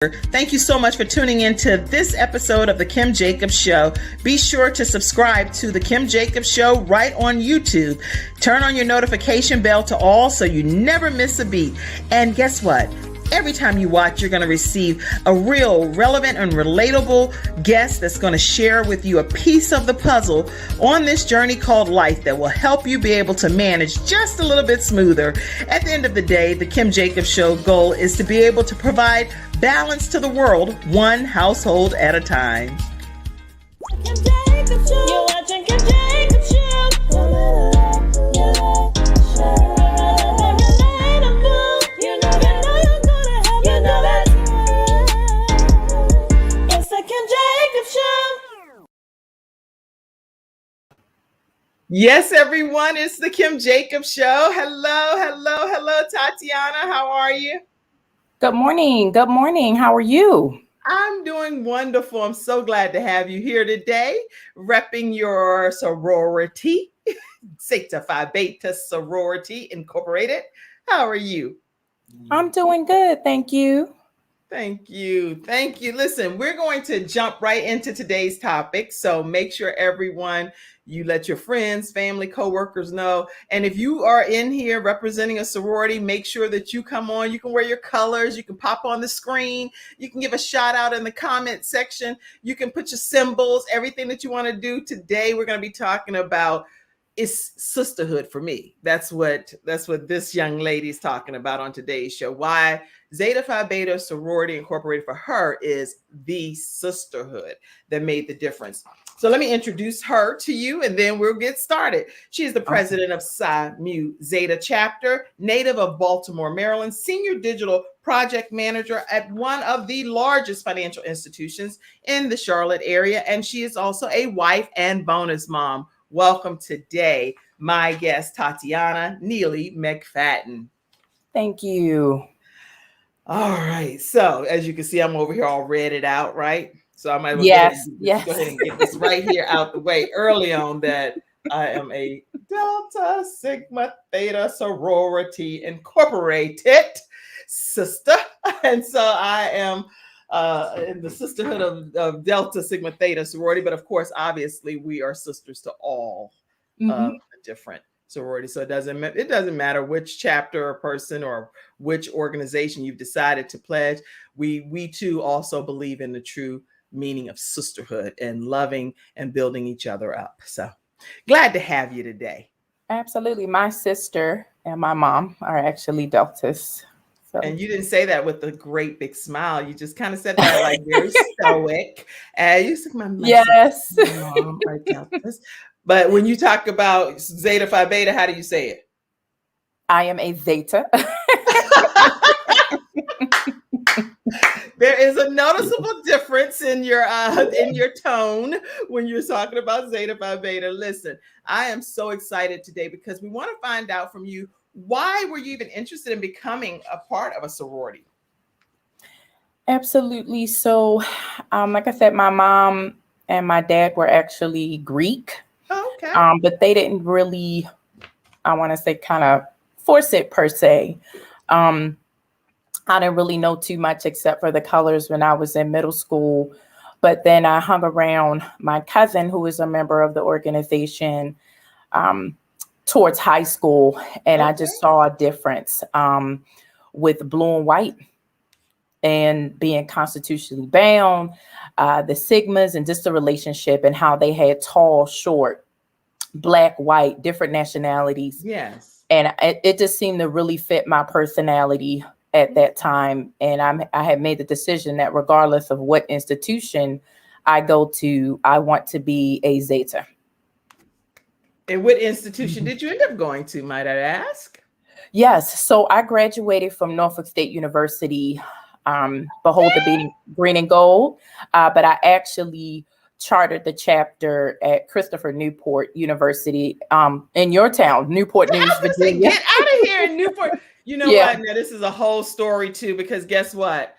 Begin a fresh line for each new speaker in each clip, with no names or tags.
Thank you so much for tuning in to this episode of The Kim Jacobs Show. Be sure to subscribe to The Kim Jacobs Show right on YouTube. Turn on your notification bell to all so you never miss a beat. And guess what? Every time you watch, you're going to receive a real relevant and relatable guest that's going to share with you a piece of the puzzle on this journey called life that will help you be able to manage just a little bit smoother. At the end of the day, the Kim Jacobs Show goal is to be able to provide balance to the world, one household at a time.
Kim Jacobs Show. You're watching Kim Jacobs Show.
Yes, everyone, it's the Kim Jacobs Show. Hello, Tatiana. How are you?
Good morning. Good morning. How are you?
I'm doing wonderful. I'm so glad to have you here today, repping your sorority, Zeta Phi Beta Sorority Incorporated. How are you?
I'm doing good. Thank you.
Thank you. Listen, we're going to jump right into today's topic. So make sure everyone, you let your friends, family, coworkers know. And if you are in here representing a sorority, make sure that you come on. You can wear your colors. You can pop on the screen. You can give a shout out in the comment section. You can put your symbols, everything that you want to do. Today, we're going to be talking about is sisterhood for me. That's what this young lady is talking about on today's show. Why Zeta Phi Beta Sorority Incorporated for her is the sisterhood that made the difference. So let me introduce her to you and then we'll get started. She is the president of Psi Mu Zeta chapter, native of Baltimore, Maryland, senior digital project manager at one of the largest financial institutions in the Charlotte area. And she is also a wife and bonus mom. Welcome today, my guest, Tatiana Neely McFadden.
Thank you.
All right. So as you can see, I'm over here all read out, right? So I might go
Yes.
go ahead and get this right here out the way early on that I am a Delta Sigma Theta Sorority Incorporated sister. And so I am in the sisterhood of Delta Sigma Theta sorority. But of course, obviously, we are sisters to all the different sororities. So it doesn't matter which chapter or person or which organization you've decided to pledge. We too also believe in the true meaning of sisterhood and loving and building each other up. So glad to have you today.
Absolutely. My sister and my mom are actually Deltas. So.
And you didn't say that with a great big smile. You just kind of said that like very stoic. And you said,
yes.
My mom are Deltas. But when you talk about Zeta Phi Beta, how do you say it?
I am a Zeta.
There is a noticeable difference in your tone when you're talking about Zeta Phi Beta. Listen, I am so excited today because we want to find out from you, why were you even interested in becoming a part of a sorority?
Absolutely. So, like I said, my mom and my dad were actually Greek.
Oh, okay.
But they didn't really, I want to say, kind of force it per se. I didn't really know too much except for the colors when I was in middle school. But then I hung around my cousin, who is a member of the organization, towards high school. And I just saw a difference with blue and white and being constitutionally bound, the Sigmas, and just the relationship and how they had tall, short, black, white, different nationalities.
Yes.
And it just seemed to really fit my personality at that time. And I had made the decision that regardless of what institution I go to, I want to be a Zeta.
And what institution did you end up going to, might I ask?
Yes. So I graduated from Norfolk State University, behold the green and gold. But I actually chartered the chapter at Christopher Newport University in your town, Newport News, Virginia.
Get out of here in Newport. You know what? Now, this is a whole story too, because guess what?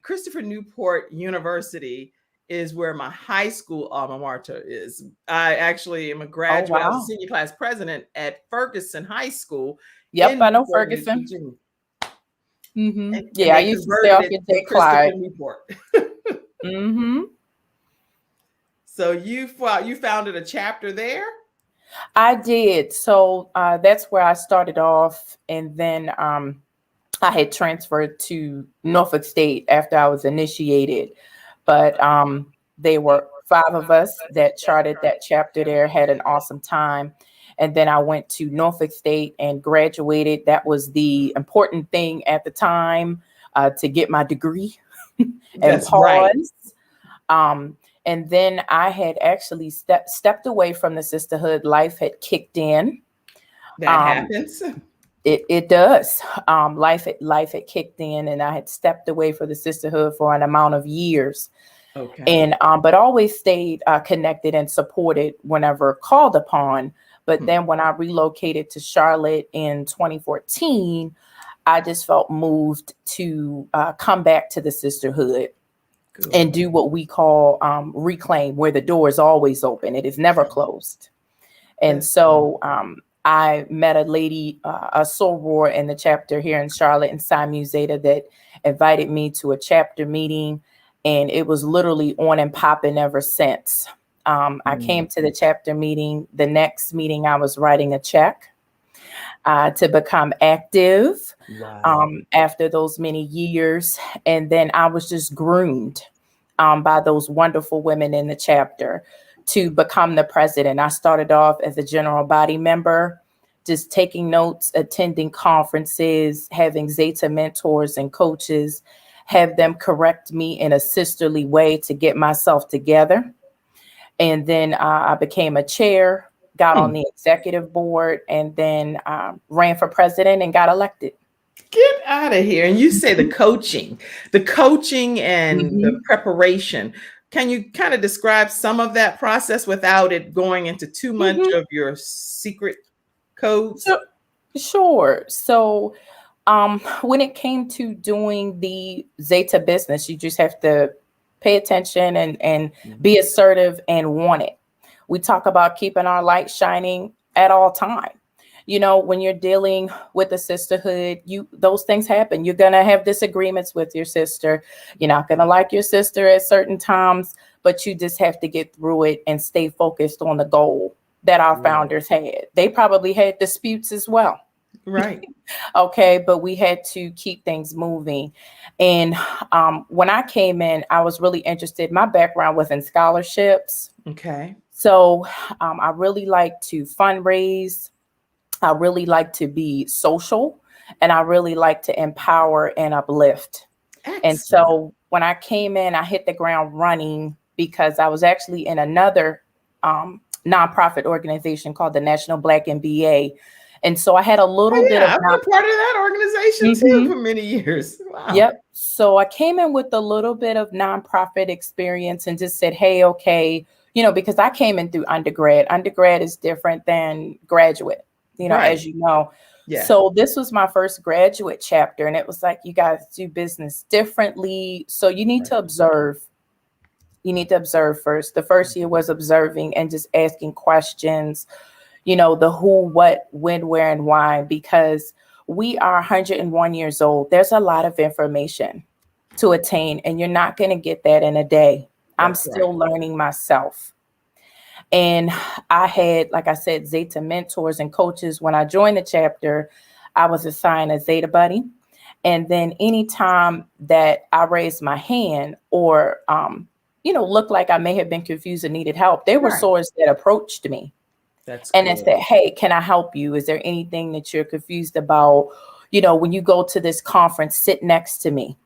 Christopher Newport University is where my high school alma mater is. I actually am a graduate. I was a senior class president at Ferguson High School.
Yep, I know Ferguson.
And
Yeah, I
they
used to stay
converted
off
it
at
to
J.
Christopher
Clyde.
Newport.
hmm
So you founded a chapter there?
I did. So that's where I started off. And then I had transferred to Norfolk State after I was initiated. But they were five of us that charted that chapter there, had an awesome time. And then I went to Norfolk State and graduated. That was the important thing at the time, to get my degree and
That's right.
pause. Um, and then I had actually stepped away from the sisterhood. Life had kicked in.
That
Um,
happens.
it does. Life had kicked in, and I had stepped away for the sisterhood for an amount of years,
Okay.
and but always stayed connected and supported whenever called upon. But
Hmm.
then when I relocated to Charlotte in 2014, I just felt moved to come back to the sisterhood and
Good.
do what we call reclaim, where the door is always open. It is never closed. And
That's
so
wonderful.
I met a lady, a soror in the chapter here in Charlotte and Simu Zeta, that invited me to a chapter meeting. And it was literally on and popping ever since. I came to the chapter meeting. The next meeting, I was writing a check to become active
Wow.
after those many years. And then I was just groomed by those wonderful women in the chapter to become the president. I started off as a general body member, just taking notes, attending conferences, having Zeta mentors and coaches, have them correct me in a sisterly way to get myself together. And then I became a chair, got on
Hmm.
the executive board, and then ran for president and got elected.
Get out of here. And you say the coaching and the
Mhm.
preparation. Can you kind of describe some of that process without it going into too much
Mhm.
of your secret codes?
So, sure. So, when it came to doing the Zeta business, you just have to pay attention and
Mhm.
be assertive and want it. We talk about keeping our light shining at all time. When you're dealing with a sisterhood, those things happen. You're gonna have disagreements with your sister. You're not gonna like your sister at certain times, but you just have to get through it and stay focused on the goal that our
Right.
founders had. They probably had disputes as well.
Right.
Okay, but we had to keep things moving. And when I came in, I was really interested. My background was in scholarships.
Okay.
So I really like to fundraise. I really like to be social, and I really like to empower and uplift. And
Excellent.
so when I came in, I hit the ground running because I was actually in another nonprofit organization called the National Black MBA. And so I had a little
Oh
bit
yeah,
of
I've been a part of that organization too
Mhm.
for many years. Wow.
Yep. So I came in with a little bit of nonprofit experience and just said, hey, okay, because I came in through undergrad. Undergrad is different than graduate,
Right.
as you know.
Yeah.
So this was my first graduate chapter, and it was like, you guys do business differently. So you need
Right.
to observe. You need to observe first. The first year was observing and just asking questions, the who, what, when, where, and why, because we are 101 years old. There's a lot of information to attain, and you're not going to get that in a day. I'm
That's right.
still learning myself. And I had, like I said, Zeta mentors and coaches. When I joined the chapter, I was assigned a Zeta buddy. And then anytime that I raised my hand or, looked like I may have been confused and needed help, there were
Right.
sorors that approached me
That's
and they
good.
said, hey, can I help you? Is there anything that you're confused about? When you go to this conference, sit next to me.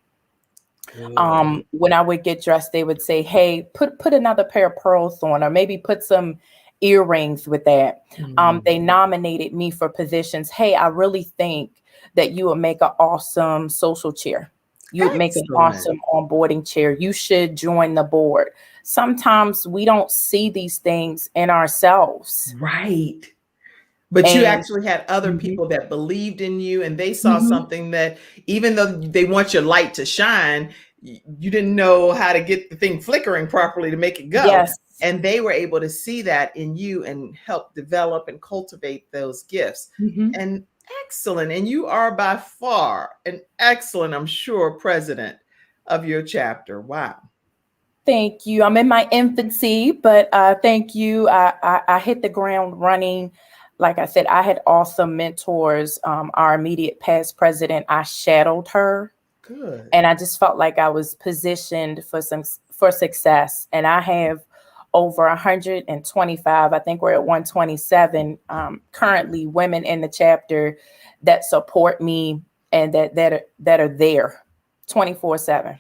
Good.
When I would get dressed, they would say, hey, put another pair of pearls on, or maybe put some earrings with that. They
Mhm.
nominated me for positions. Hey, I really think that you would make an awesome social chair. You would make an
Excellent.
awesome onboarding chair. You should join the board. Sometimes we don't see these things in ourselves.
Right. But you
And
actually had other
Mhm.
people that believed in you and they saw
Mhm.
something that even though they want your light to shine, you didn't know how to get the thing flickering properly to make it go.
Yes.
And they were able to see that in you and help develop and cultivate those gifts.
Mhm.
And Excellent. And you are by far an excellent, I'm sure, president of your chapter. Wow.
Thank you. I'm in my infancy, but thank you. I hit the ground running. Like I said, I had awesome mentors. Our immediate past president, I shadowed her,
Good.
and I just felt like I was positioned for success. And I have over 125. I think we're at 127 currently women in the chapter that support me and that are there 24/7.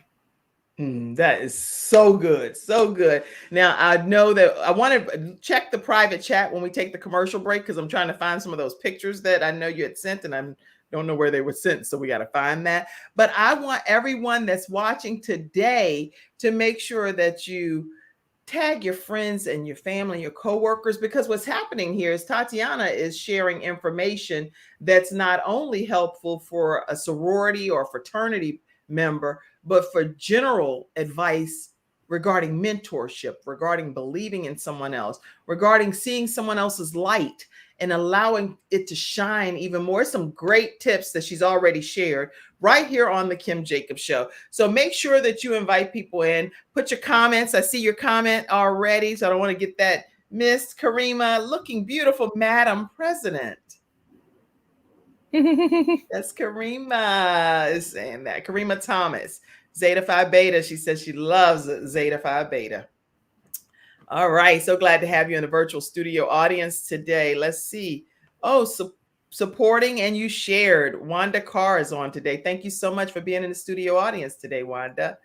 That is so good. So good. Now, I know that I want to check the private chat when we take the commercial break because I'm trying to find some of those pictures that I know you had sent and I don't know where they were sent. So we got to find that. But I want everyone that's watching today to make sure that you tag your friends and your family, your coworkers, because what's happening here is Tatiana is sharing information that's not only helpful for a sorority or fraternity member, but for general advice regarding mentorship, regarding believing in someone else, regarding seeing someone else's light and allowing it to shine even more. Some great tips that she's already shared right here on the Kim Jacobs Show. So make sure that you invite people in, put your comments. I see your comment already, so I don't want to get that missed. Karima, looking beautiful, Madam President. That's Karima is saying that. Karima Thomas, Zeta Phi Beta. She says she loves Zeta Phi Beta. All right. So glad to have you in the virtual studio audience today. Let's see. Oh, supporting and you shared. Wanda Carr is on today. Thank you so much for being in the studio audience today, Wanda.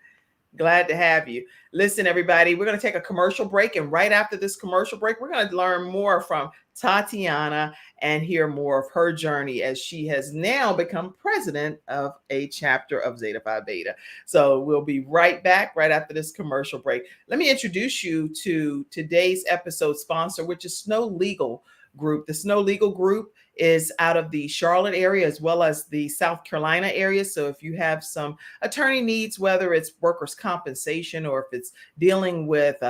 Glad to have you. Listen, everybody, we're going to take a commercial break. And right after this commercial break, we're going to learn more from Tatiana and hear more of her journey as she has now become president of a chapter of Zeta Phi Beta. So we'll be right back right after this commercial break. Let me introduce you to today's episode sponsor, which is Snow Legal Group. The Snow Legal Group is out of the Charlotte area as well as the South Carolina area. So if you have some attorney needs, whether it's workers' compensation or if it's dealing with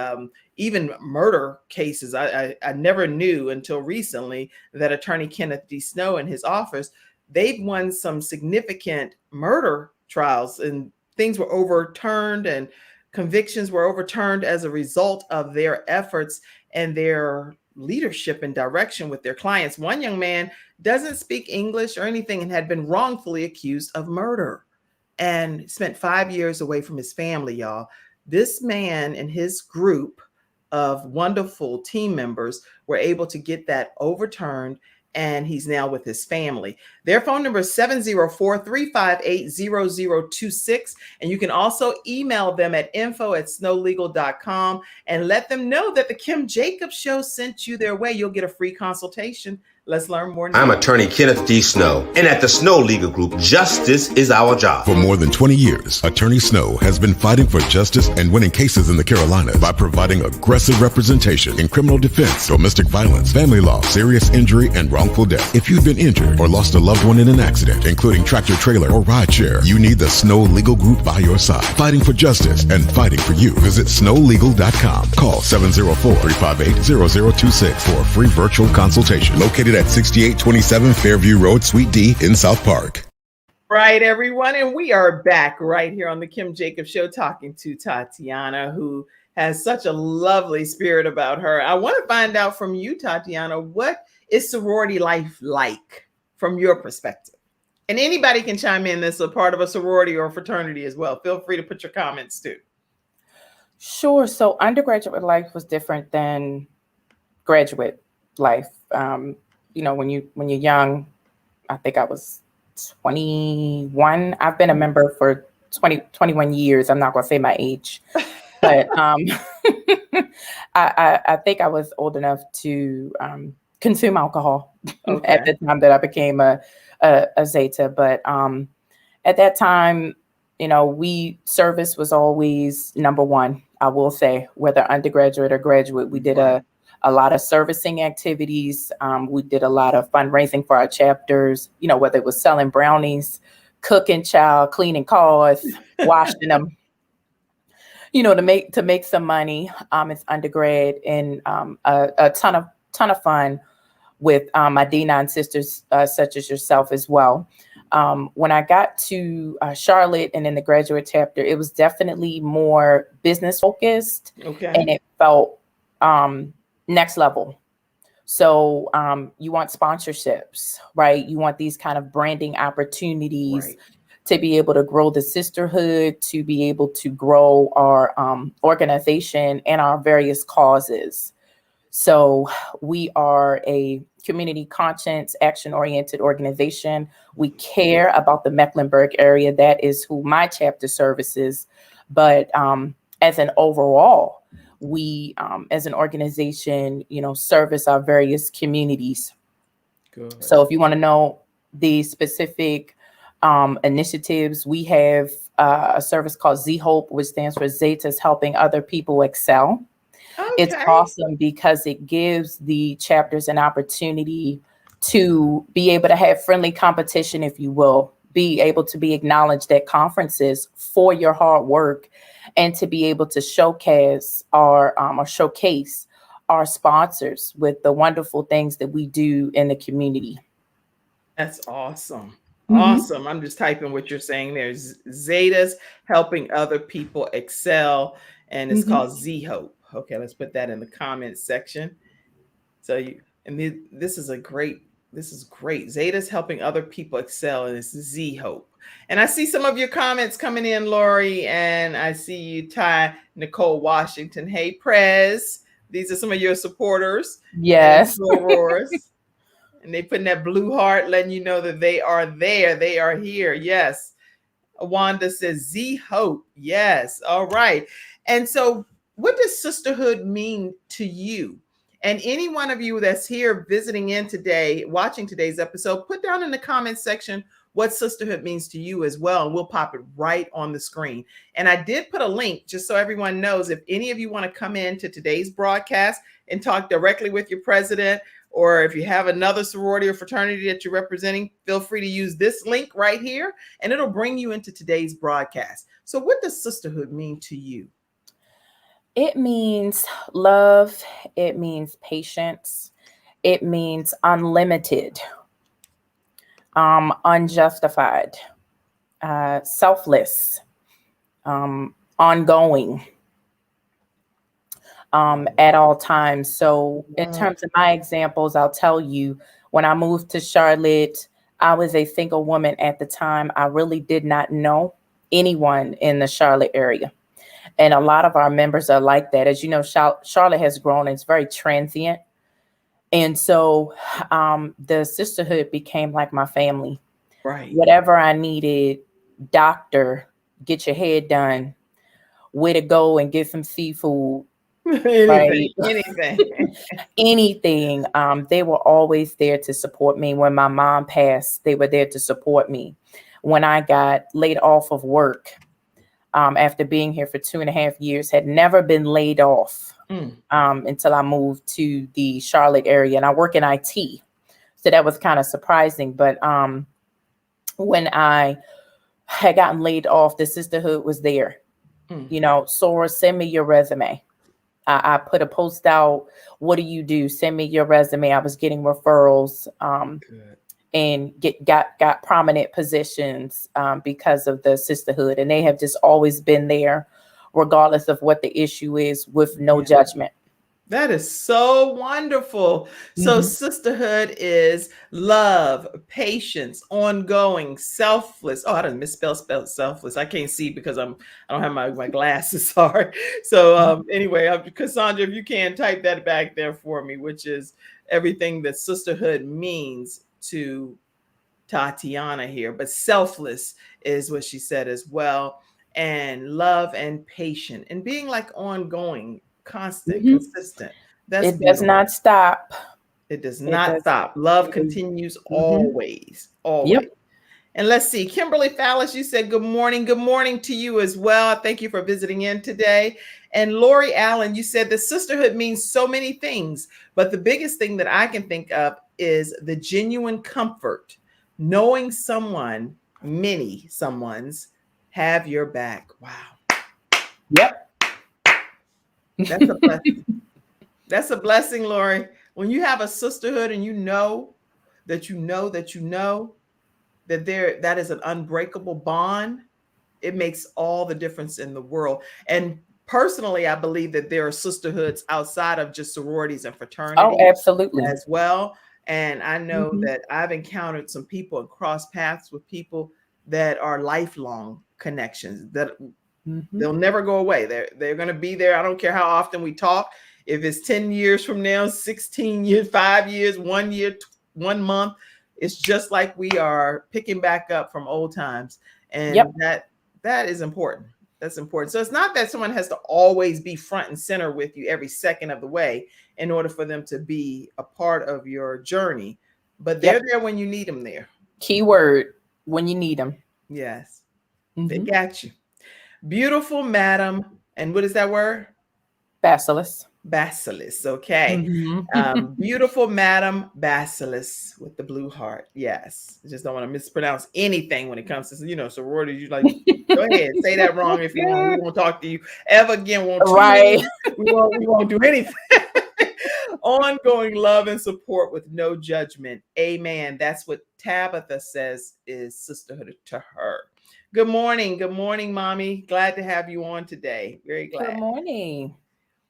even murder cases, I never knew until recently that attorney Kenneth D. Snow and his office, they've won some significant murder trials and things were overturned and convictions were overturned as a result of their efforts and their leadership and direction with their clients. One young man doesn't speak English or anything and had been wrongfully accused of murder and spent 5 years away from his family, y'all. This man and his group of wonderful team members were able to get that overturned, and he's now with his family. Their phone number is 704-358-0026. And you can also email them at info@snowlegal.com and let them know that the Kim Jacobs Show sent you their way. You'll get a free consultation. Let's learn more now.
I'm attorney Kenneth D. Snow, and at the Snow Legal Group, justice is our job.
For more than 20 years, Attorney Snow has been fighting for justice and winning cases in the Carolinas by providing aggressive representation in criminal defense, domestic violence, family law, serious injury, and wrongful death. If you've been injured or lost a loved one in an accident, including tractor trailer or rideshare, you need the Snow Legal Group by your side, fighting for justice and fighting for you. Visit snowlegal.com. Call 704-358-0026 for a free virtual consultation. Located at 6827 Fairview Road, Suite D in South Park.
Right, everyone. And we are back right here on the Kim Jacobs Show talking to Tatiana, who has such a lovely spirit about her. I want to find out from you, Tatiana, what is sorority life like from your perspective? And anybody can chime in that's a part of a sorority or a fraternity as well. Feel free to put your comments too.
Sure. So undergraduate life was different than graduate life. When you're young, I think I was 21. I've been a member for 21 years. I'm not going to say my age, but I think I was old enough to consume alcohol at the time that I became a Zeta. But at that time, service was always number one. I will say, whether undergraduate or graduate, we did a lot of servicing activities. We did a lot of fundraising for our chapters, whether it was selling brownies, cooking, cleaning cars, washing them, to make some money. It's undergrad and a ton of fun. with my D9 sisters, such as yourself as well. When I got to Charlotte and in the graduate chapter, it was definitely more business focused,
Okay.
and it felt next level. So you want sponsorships, right? You want these kind of branding opportunities
Right.
to be able to grow the sisterhood, to be able to grow our organization and our various causes. So we are a community conscience, action-oriented organization. We care about the Mecklenburg area. That is who my chapter services. But as an overall, we, as an organization, service our various communities.
Good.
So if you want to know the specific initiatives, we have a service called Z Hope, which stands for Zeta's Helping Other People Excel. It's
Okay.
awesome because it gives the chapters an opportunity to be able to have friendly competition, if you will, be able to be acknowledged at conferences for your hard work, and to be able to showcase or showcase our sponsors with the wonderful things that we do in the community.
That's awesome.
Mhm.
Awesome. I'm just typing what you're saying there. Zeta's Helping Other People Excel, and it's
Mhm.
called Z Hope. Okay, let's put that in the comments section. So this is great. Zeta's Helping Other People Excel, and it's Z Hope. And I see some of your comments coming in, Lori, and I see you, Ty Nicole Washington. Hey, Prez. These are some of your supporters.
Yes.
And sorors. And they putting that blue heart, letting you know that they are there. They are here. Yes. Wanda says Z Hope. Yes. All right. And so what does sisterhood mean to you? And any one of you that's here visiting in today, watching today's episode, put down in the comments section what sisterhood means to you as well. And we'll pop it right on the screen. And I did put a link just so everyone knows, if any of you want to come into today's broadcast and talk directly with your president, or if you have another sorority or fraternity that you're representing, feel free to use this link right here, and it'll bring you into today's broadcast. So what does sisterhood mean to you?
It means love. It means patience. It means unlimited, unjustified, selfless, ongoing, at all times. So in terms of my examples, I'll tell you, when I moved to Charlotte, I was a single woman at the time. I really did not know anyone in the Charlotte area. And a lot of our members are like that. As you know, Charlotte has grown. It's very transient. And so the sisterhood became like my family.
Right.
Whatever I needed, doctor, get your head done, way to go and get some seafood,
Anything.
anything. They were always there to support me. When my mom passed, they were there to support me. When I got laid off of work, after being here for 2.5 years, had never been laid off until I moved to the Charlotte area, and I work in IT. So that was kind of surprising. But when I had gotten laid off, the sisterhood was there. Sora, send me your resume. I put a post out. What do you do? Send me your resume. I was getting referrals and got prominent positions because of the sisterhood. And they have just always been there, regardless of what the issue is, with no judgment.
That is so wonderful. So sisterhood is love, patience, ongoing, selfless. Oh, I didn't misspell selfless. I can't see because I don't have my glasses. Sorry. So anyway, Cassandra, if you can type that back there for me, which is everything that sisterhood means to Tatiana here. But selfless is what she said as well. And love and patient and being like ongoing, constant, consistent. That's
It does not stop.
It does not stop. Love continues always.
Yep.
And let's see, Kimberly Fallis, you said good morning. Good morning to you as well. Thank you for visiting in today. And Lori Allen, you said the sisterhood means so many things, but the biggest thing that I can think of is the genuine comfort, knowing someone's have your back. Wow.
Yep.
That's a blessing. That's a blessing, Lori. When you have a sisterhood and you know that that is an unbreakable bond, it makes all the difference in the world. And personally, I believe that there are sisterhoods outside of just sororities and
Oh,
fraternities
absolutely.
as well. And I know
Mhm.
that I've encountered some people and crossed paths with people that are lifelong connections that
Mhm.
they'll never go away. They're going to be there. I don't care how often we talk. If it's 10 years from now, 16 years, 5 years, 1 year, 1 month, it's just like we are picking back up from old times. And
Yep.
that is important. That's important. So it's not that someone has to always be front and center with you every second of the way in order for them to be a part of your journey, but they're
Yep.
there when you need them there.
Keyword, when you need them.
Yes, they
Mhm.
got you. Beautiful Madam, and what is that word?
Basilisk.
Basilisk. Okay.
Mhm.
Beautiful Madam Basilisk with the blue heart. Yes. I just don't want to mispronounce anything when it comes to, sorority. You like, go ahead, say that wrong if you want. We won't talk to you ever again. Won't tune
Right.
in. We won't do anything. Ongoing love and support with no judgment. Amen. That's what Tabitha says is sisterhood to her. Good morning. Good morning, Mommy. Glad to have you on today. Very
Good
glad.
morning.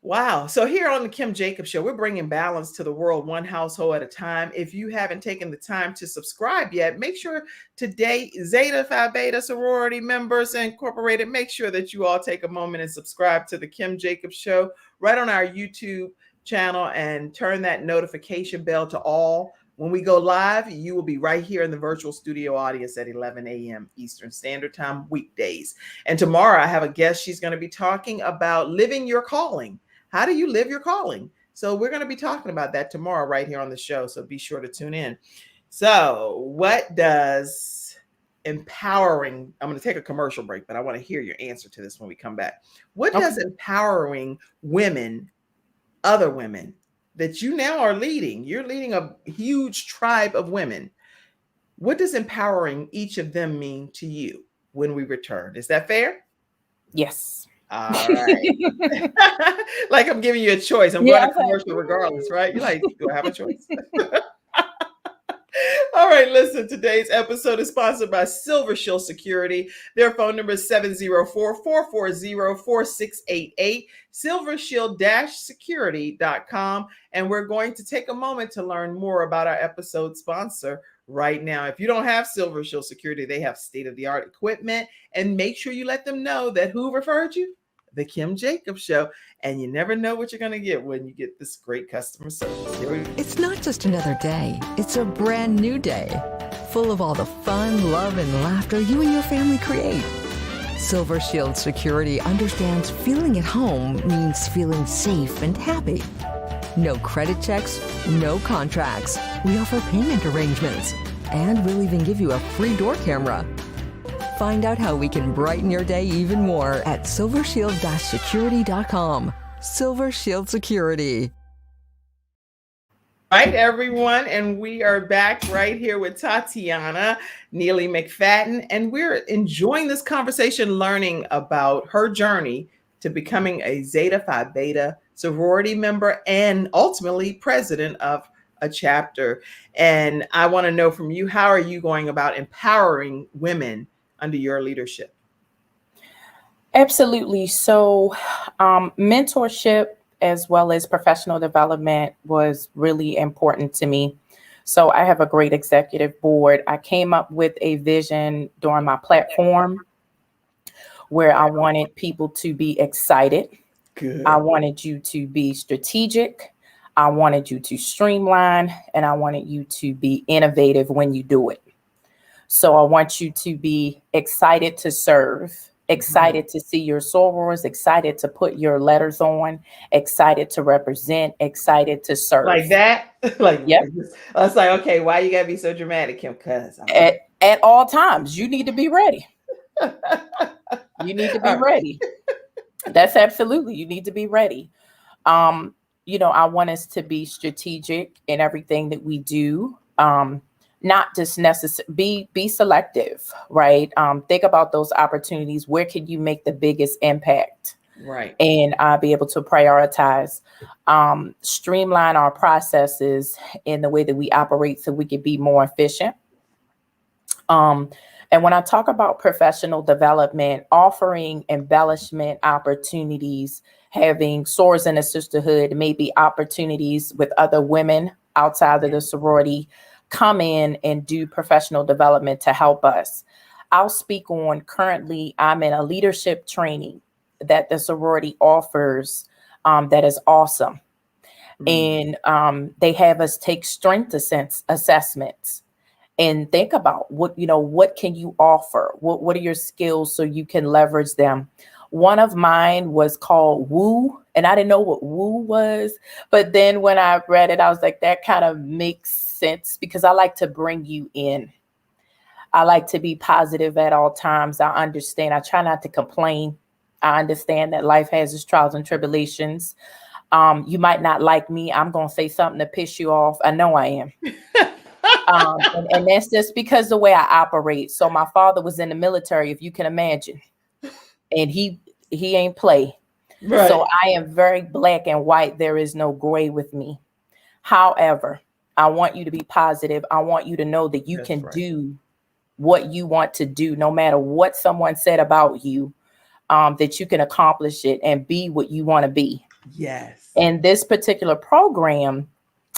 Wow. So here on the Kim Jacobs Show, we're bringing balance to the world, one household at a time. If you haven't taken the time to subscribe yet, make sure today, Zeta Phi Beta sorority members incorporated, make sure that you all take a moment and subscribe to the Kim Jacobs Show right on our YouTube channel and turn that notification bell to all. When we go live, you will be right here in the virtual studio audience at 11 a.m. Eastern Standard Time weekdays. And tomorrow I have a guest. She's going to be talking about living your calling. How do you live your calling? So we're going to be talking about that tomorrow right here on the show. So be sure to tune in. So what does empowering, I'm going to take a commercial break, but I want to hear your answer to this when we come back. What does empowering women, other women that you now are leading, you're leading a huge tribe of women. What does empowering each of them mean to you when we return? Is that fair?
Yes.
All right. Like I'm giving you a choice. I'm
Yeah,
going
I
to
was like,
commercial regardless, right? You're like, do I have a choice? All right, listen, today's episode is sponsored by Silver Shield Security. Their phone number is 704-440-4688, silvershield-security.com. And we're going to take a moment to learn more about our episode sponsor right now. If you don't have Silver Shield Security, they have state-of-the-art equipment. And make sure you let them know that who referred you? The Kim Jacobs Show. And you never know what you're going to get when you get this great customer service. Here we go.
It's not just another day, it's a brand new day, full of all the fun, love, and laughter you and your family create. Silver Shield Security understands feeling at home means feeling safe and happy. No credit checks, no contracts. We offer payment arrangements, and we'll even give you a free door camera. Find out how we can brighten your day even more at silvershield-security.com. Silver Shield Security.
Right, everyone, and we are back right here with Tatiana Neely McFadden, and we're enjoying this conversation, learning about her journey to becoming a Zeta Phi Beta sorority member and ultimately president of a chapter. And I want to know from you, how are you going about empowering women under your leadership?
Absolutely. So, mentorship as well as professional development was really important to me. So, I have a great executive board. I came up with a vision during my platform where I wanted people to be excited.
Good.
I wanted you to be strategic. I wanted you to streamline, and I wanted you to be innovative when you do it. So I want you to be excited to serve, excited to see your sorors, excited to put your letters on, excited to represent, excited to serve.
Like that? Like,
Yep.
I was like, okay, why you gotta be so dramatic, Kim? Because
At all times, you need to be ready. You need to be ready. That's absolutely, you need to be ready. I want us to be strategic in everything that we do. Not just necessarily be selective, right? Think about those opportunities. Where can you make the biggest impact?
Right.
and be able to prioritize, streamline our processes in the way that we operate so we can be more efficient. Um, and when I talk about professional development, offering embellishment opportunities, having soars in a sisterhood, maybe opportunities with other women outside of the sorority, come in and do professional development to help us. I'll speak on currently, I'm in a leadership training that the sorority offers, that is awesome. And they have us take strength assessments and think about what can you offer? What are your skills so you can leverage them? One of mine was called Woo, and I didn't know what Woo was. But then when I read it, I was like, that kind of makes sense because I like to bring you in. I like to be positive at all times. I understand. I try not to complain. I understand that life has its trials and tribulations. You might not like me. I'm going to say something to piss you off. I know I am. And that's just because the way I operate. So my father was in the military, if you can imagine, and he ain't play.
Right.
So I am very black and white. There is no gray with me. However, I want you to be positive. I want you to know that you can do what you want to do, no matter what someone said about you, that you can accomplish it and be what you want to be.
Yes.
And this particular program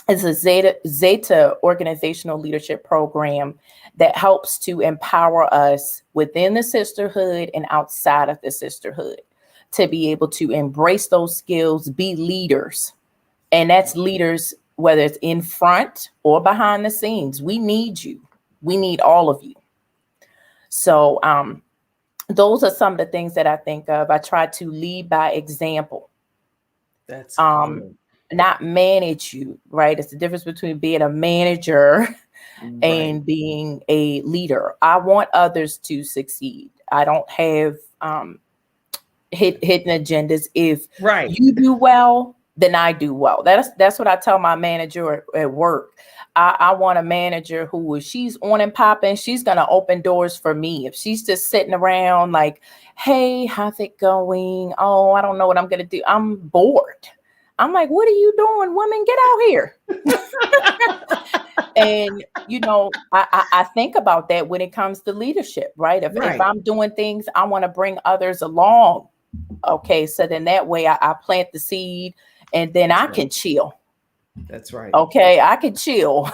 is a Zeta organizational leadership program that helps to empower us within the sisterhood and outside of the sisterhood to be able to embrace those skills, be leaders. And that's leaders, whether it's in front or behind the scenes. We need you. We need all of you. So those are some of the things that I think of. I try to lead by example.
That's good.
Not manage you, right? It's the difference between being a manager and being a leader. I want others to succeed. I don't have hidden agendas. If you do well, then I do well. That's what I tell my manager at work. I want a manager who, if she's on and popping, she's going to open doors for me. If she's just sitting around like, hey, how's it going? Oh, I don't know what I'm going to do. I'm bored. I'm like, what are you doing, woman? Get out here. And, I think about that when it comes to leadership, right? If I'm doing things, I want to bring others along. Okay. So then that way I plant the seed and then I can chill.
That's right.
Okay. I can chill.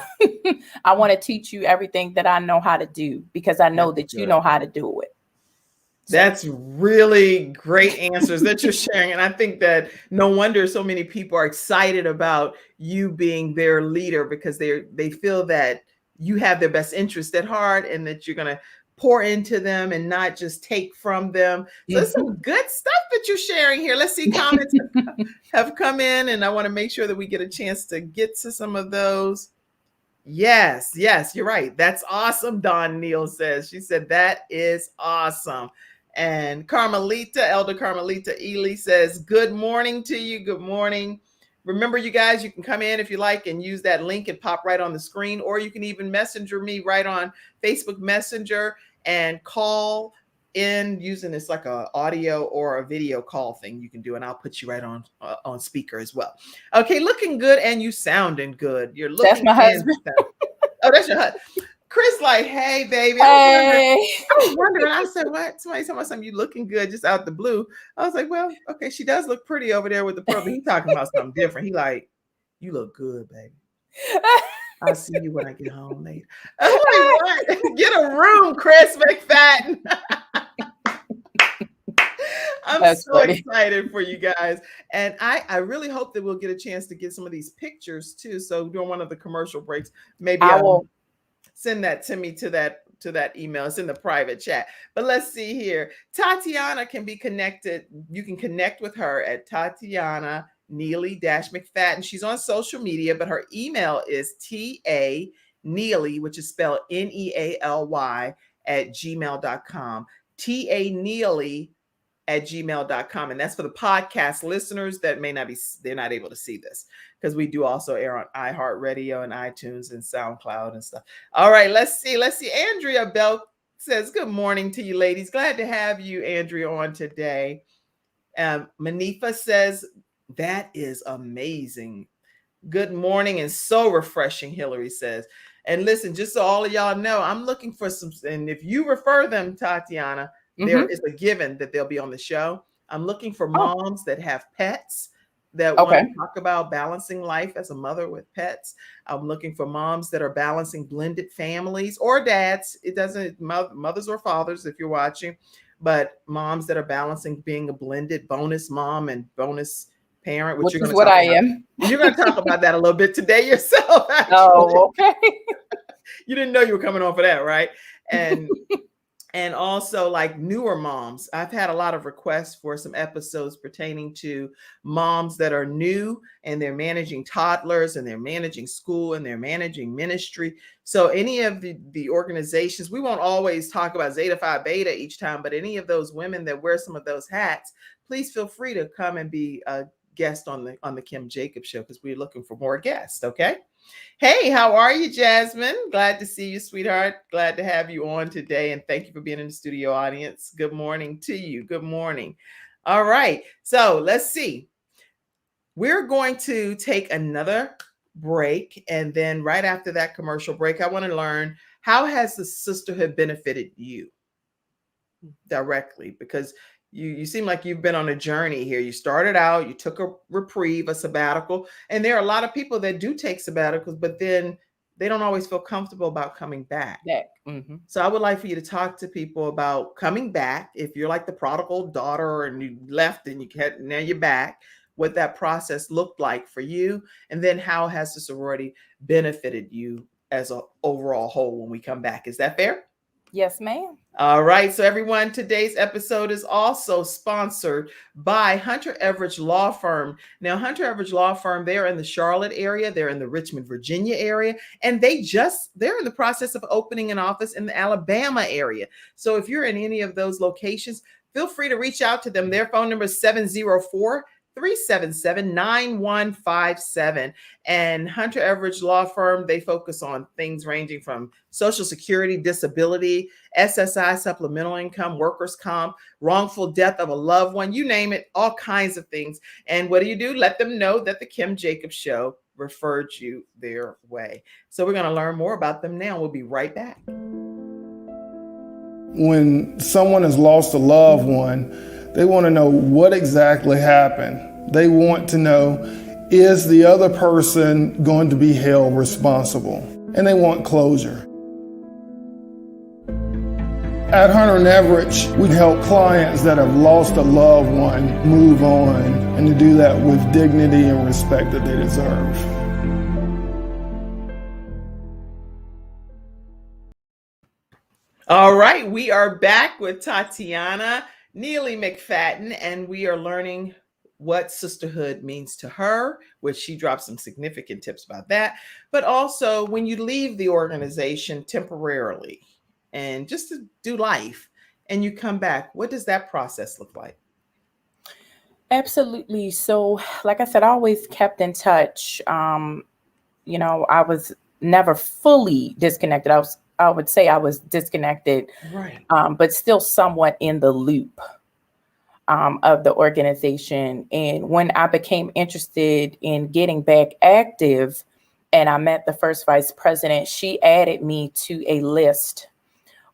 I want to teach you everything that I know how to do because I know that you know how to do it.
That's really great answers that you're sharing. And I think that no wonder so many people are excited about you being their leader because they feel that you have their best interest at heart and that you're going to pour into them and not just take from them. So there's some good stuff that you're sharing here. Let's see, comments have come in and I want to make sure that we get a chance to get to some of those. Yes, you're right. That's awesome, Dawn Neal says. She said, that is awesome. And Elder Carmelita Ely says, good morning to you. Good morning. Remember, you guys, you can come in if you like and use that link and pop right on the screen, or you can even messenger me right on Facebook Messenger and call in using this like a audio or a video call thing you can do, and I'll put you right on speaker as well. Okay, looking good and you sounding good. You're looking.
That's my husband.
Oh, that's your husband. Chris, like, hey, baby.
Hey.
I was wondering. I said, what? Somebody talking about something. You looking good just out the blue. I was like, well, okay, she does look pretty over there with the pearl, but he talking about something different. He like, you look good, baby. I'll see you when I get home later. I'm like, what? Get a room, Chris McFadden. That's so funny. Excited for you guys. And I really hope that we'll get a chance to get some of these pictures too. So during one of the commercial breaks, maybe I will send that to me to that email. It's in the private chat. But let's see here. Tatiana can be connected. You can connect with her at Tatiana Neely-McFadden. She's on social media, but her email is TaNeely, which is spelled Nealy @gmail.com. TaNeely@gmail.com. And that's for the podcast listeners that they're not able to see this because we do also air on iHeartRadio and iTunes and SoundCloud and stuff. All right, let's see. Andrea Bell says, good morning to you ladies. Glad to have you, Andrea, on today. Manifa says, that is amazing. Good morning and so refreshing, Hillary says. And listen, just so all of y'all know, I'm looking for some, and if you refer them, Tatiana, there is a given that they'll be on the show. I'm looking for moms that have pets that want to talk about balancing life as a mother with pets. I'm looking for moms that are balancing blended families, or dads. It doesn't, mothers or fathers if you're watching, but moms that are balancing being a blended bonus mom and bonus parent,
which is what I am.
You're going to talk about that a little bit today yourself, actually.
Oh, okay.
You didn't know you were coming on for that, right? And and also like newer moms. I've had a lot of requests for some episodes pertaining to moms that are new and they're managing toddlers and they're managing school and they're managing ministry. So any of the organizations, we won't always talk about Zeta Phi Beta each time, but any of those women that wear some of those hats, please feel free to come and be a guest on the Kim Jacobs Show, because we're looking for more guests. Okay. Hey, how are you, Jasmine? Glad to see you, sweetheart. Glad to have you on today. And thank you for being in the studio audience. Good morning to you. Good morning. All right. So let's see. We're going to take another break. And then right after that commercial break, I want to learn, how has the sisterhood benefited you directly? Because you seem like you've been on a journey here. You started out, you took a reprieve, a sabbatical, and there are a lot of people that do take sabbaticals, but then they don't always feel comfortable about coming back. So I would like for you to talk to people about coming back. If you're like the prodigal daughter and you left and now you're back, what that process looked like for you, and then how has the sorority benefited you as an overall whole when we come back. Is that fair?
Yes, ma'am.
All right. So everyone, today's episode is also sponsored by Hunter Everidge Law Firm. Now, Hunter Everidge Law Firm, they're in the Charlotte area. They're in the Richmond, Virginia area. And they're in the process of opening an office in the Alabama area. So if you're in any of those locations, feel free to reach out to them. Their phone number is 704-377-9157. And Hunter Everidge Law Firm, they focus on things ranging from Social Security, disability, SSI, supplemental income, workers' comp, wrongful death of a loved one, you name it, all kinds of things. And what do? Let them know that the Kim Jacobs Show referred you their way. So we're going to learn more about them now. We'll be right back.
When someone has lost a loved one, they want to know what exactly happened. They want to know, is the other person going to be held responsible? And they want closure. At Hunter Everidge, we help clients that have lost a loved one move on, and to do that with dignity and respect that they deserve.
All right, we are back with Tatiana Neely McFadden, and we are learning what sisterhood means to her, which she dropped some significant tips about that, but also when you leave the organization temporarily and just to do life and you come back, what does that process look like?
Absolutely. So, like I said, I always kept in touch. I was never fully disconnected. I would say I was disconnected,
right?
But still somewhat in the loop of the organization. And when I became interested in getting back active, and I met the first vice president, she added me to a list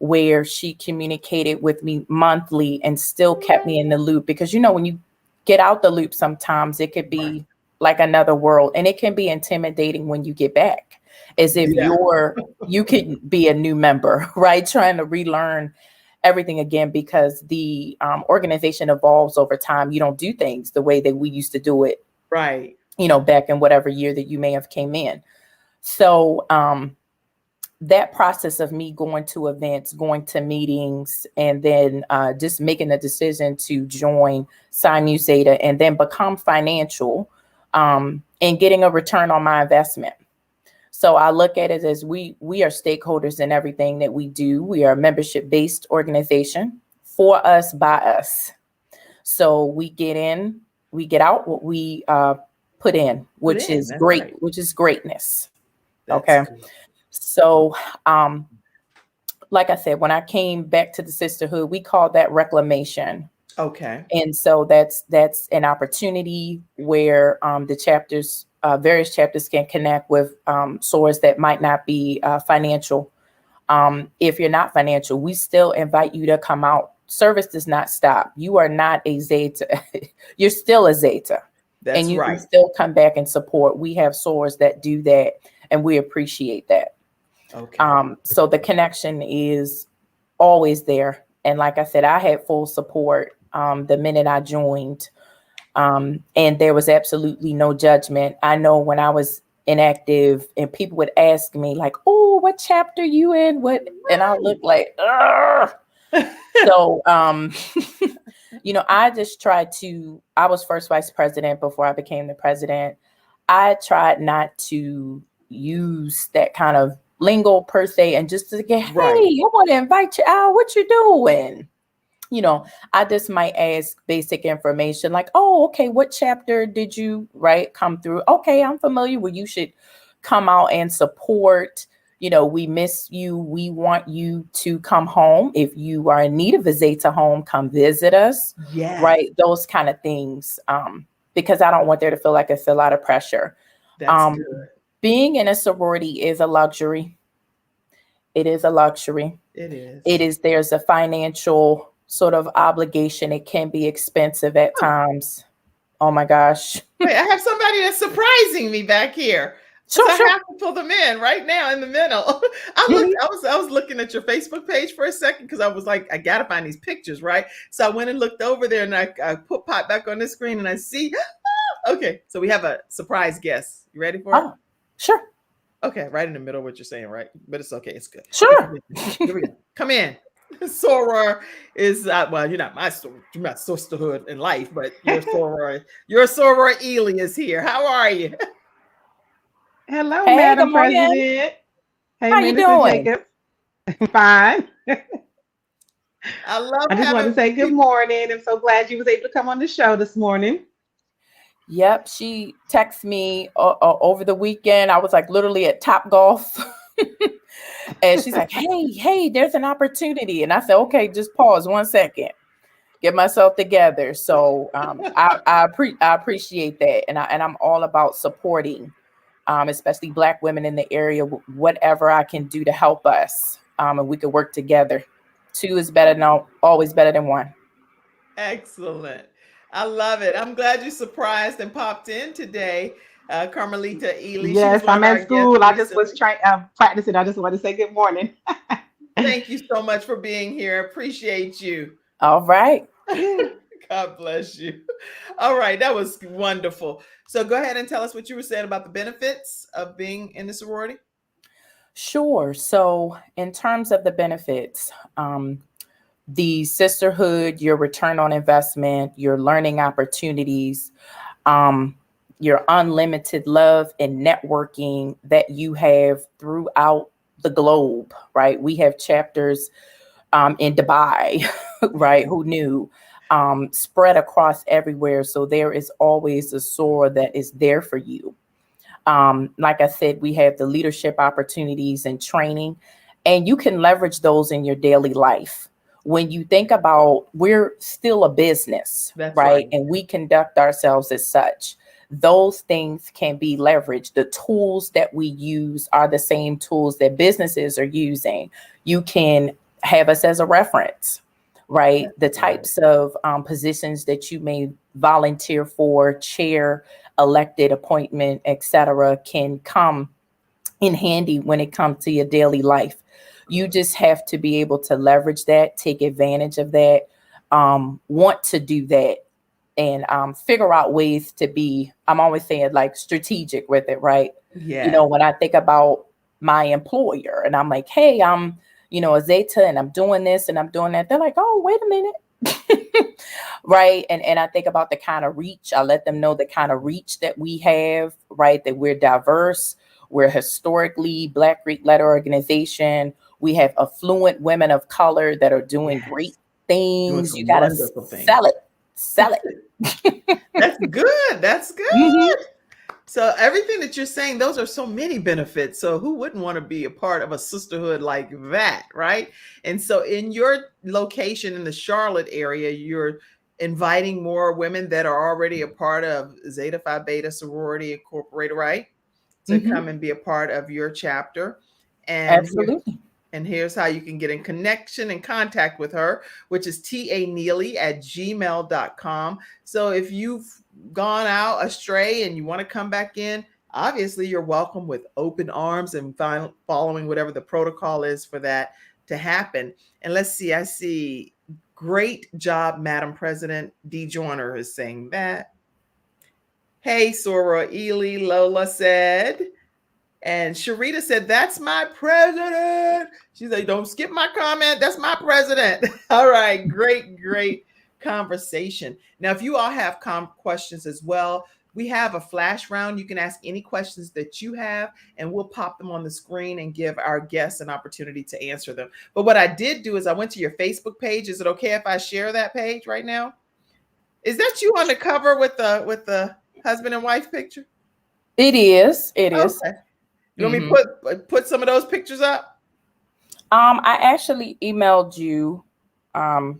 where she communicated with me monthly and still kept me in the loop. Because, when you get out the loop, sometimes it could be like another world, and it can be intimidating when you get back, as if you could be a new member, right? Trying to relearn everything again, because the organization evolves over time. You don't do things the way that we used to do it,
right?
Back in whatever year that you may have came in. So that process of me going to events, going to meetings, and then just making the decision to sign New Zeta, and then become financial and getting a return on my investment. So I look at it as we are stakeholders in everything that we do. We are a membership-based organization, for us, by us. So we get in, we get out what we put in, which is great, right. Which is greatness. That's okay. Cool. So, like I said, when I came back to the sisterhood, we called that reclamation.
Okay.
And so that's an opportunity where the chapters, various chapters, can connect with sorors that might not be financial. If you're not financial, we still invite you to come out. Service does not stop. You are not a Zeta. You're still a Zeta.
That's
And you can
right.
still come back and support. We have sorors that do that, and we appreciate that.
Okay.
So the connection is always there. And like I said, I had full support the minute I joined. And there was absolutely no judgment. I know when I was inactive and people would ask me like, oh, what chapter you in? What? And I look like, ugh. So, I just tried I was first vice president before I became the president. I tried not to use that kind of lingo per se, and just to get, hey,
Right.
I want to invite you out. What you doing? I just might ask basic information like, oh, okay, what chapter did you come through? Okay, I'm familiar with you should come out and support. We miss you. We want you to come home. If you are in need of a Zeta home, come visit us.
Yes.
Right. Those kind of things. Because I don't want there to feel like it's a lot of pressure.
That's good.
Being in a sorority is a luxury. It is a luxury.
It is.
There's a financial sort of obligation. It can be expensive at times. Oh my gosh.
Wait, I have somebody that's surprising me back here.
Sure.
I have to pull them in right now in the middle. I was looking at your Facebook page for a second because I was like, I gotta find these pictures, right? So I went and looked over there and I put Pop back on the screen and I see. Okay, so we have a surprise guest. You ready for it?
Oh, sure.
Okay, right in the middle of what you're saying, right? But it's okay, it's good.
Sure.
Here we go. Come in. Soror is well, you're not you're not Sisterhood in life, but your soror Ely is here. How are you?
Hello,
Hey,
Madam
good morning.
President. Hey,
How you
Minister
doing?
Jacob. Fine.
I love
I just want to say good morning. I'm so glad you was able to come on the show this morning.
Yep. She texted me over the weekend. I was like literally at Top Golf. And she's like, hey, there's an opportunity. And I said, okay, just pause 1 second. Get myself together. So I appreciate that. And I'm all about supporting, especially Black women in the area, whatever I can do to help us. And we could work together. Two is always better than one.
Excellent. I love it. I'm glad you surprised and popped in today. Carmelita Ely.
Yes, I'm at school. I just was practicing. I just want to say good morning.
Thank you so much for being here. Appreciate you.
All right.
God bless you. All right. That was wonderful. So go ahead and tell us what you were saying about the benefits of being in the sorority.
Sure. So in terms of the benefits, the sisterhood, your return on investment, your learning opportunities, your unlimited love and networking that you have throughout the globe, right? We have chapters in Dubai, right? Who knew? Spread across everywhere. So there is always a soror that is there for you. Like I said, we have the leadership opportunities and training, and you can leverage those in your daily life. When you think about, we're still a business, right? And we conduct ourselves as such. Those things can be leveraged. The tools that we use are the same tools that businesses are using. You can have us as a reference, right? The types of positions that you may volunteer for, chair, elected appointment, etc., can come in handy when it comes to your daily life. You just have to be able to leverage that, take advantage of that, want to do that, and figure out ways to be, I'm always saying, like, strategic with it, right?
Yeah.
When I think about my employer and I'm like, hey, I'm, a Zeta and I'm doing this and I'm doing that. They're like, oh, wait a minute. Right. And I think about the kind of reach. I let them know the kind of reach that we have, right? That we're diverse. We're historically Black Greek letter organization. We have affluent women of color that are doing great things. You got to sell it.
That's good. That's good. Mm-hmm. So everything that you're saying, those are so many benefits. So who wouldn't want to be a part of a sisterhood like that, right? And so in your location in the Charlotte area, you're inviting more women that are already a part of Zeta Phi Beta Sorority Incorporated, right? To come and be a part of your chapter. And
Absolutely.
And here's how you can get in connection and contact with her, which is taneely@gmail.com. So if you've gone out astray and you want to come back in, obviously you're welcome with open arms and following whatever the protocol is for that to happen. And let's see, I see, great job, Madam President. D. Joyner is saying that. Hey, Sora Ely, Lola said. And Sharita said, that's my president. She's like, don't skip my comment. That's my president. All right. Great conversation. Now, if you all have questions as well, we have a flash round. You can ask any questions that you have, and we'll pop them on the screen and give our guests an opportunity to answer them. But what I did do is I went to your Facebook page. Is it okay if I share that page right now? Is that you on the cover with the husband and wife picture?
It is. It is.
Okay. You want me to put some of those pictures up?
I actually emailed you a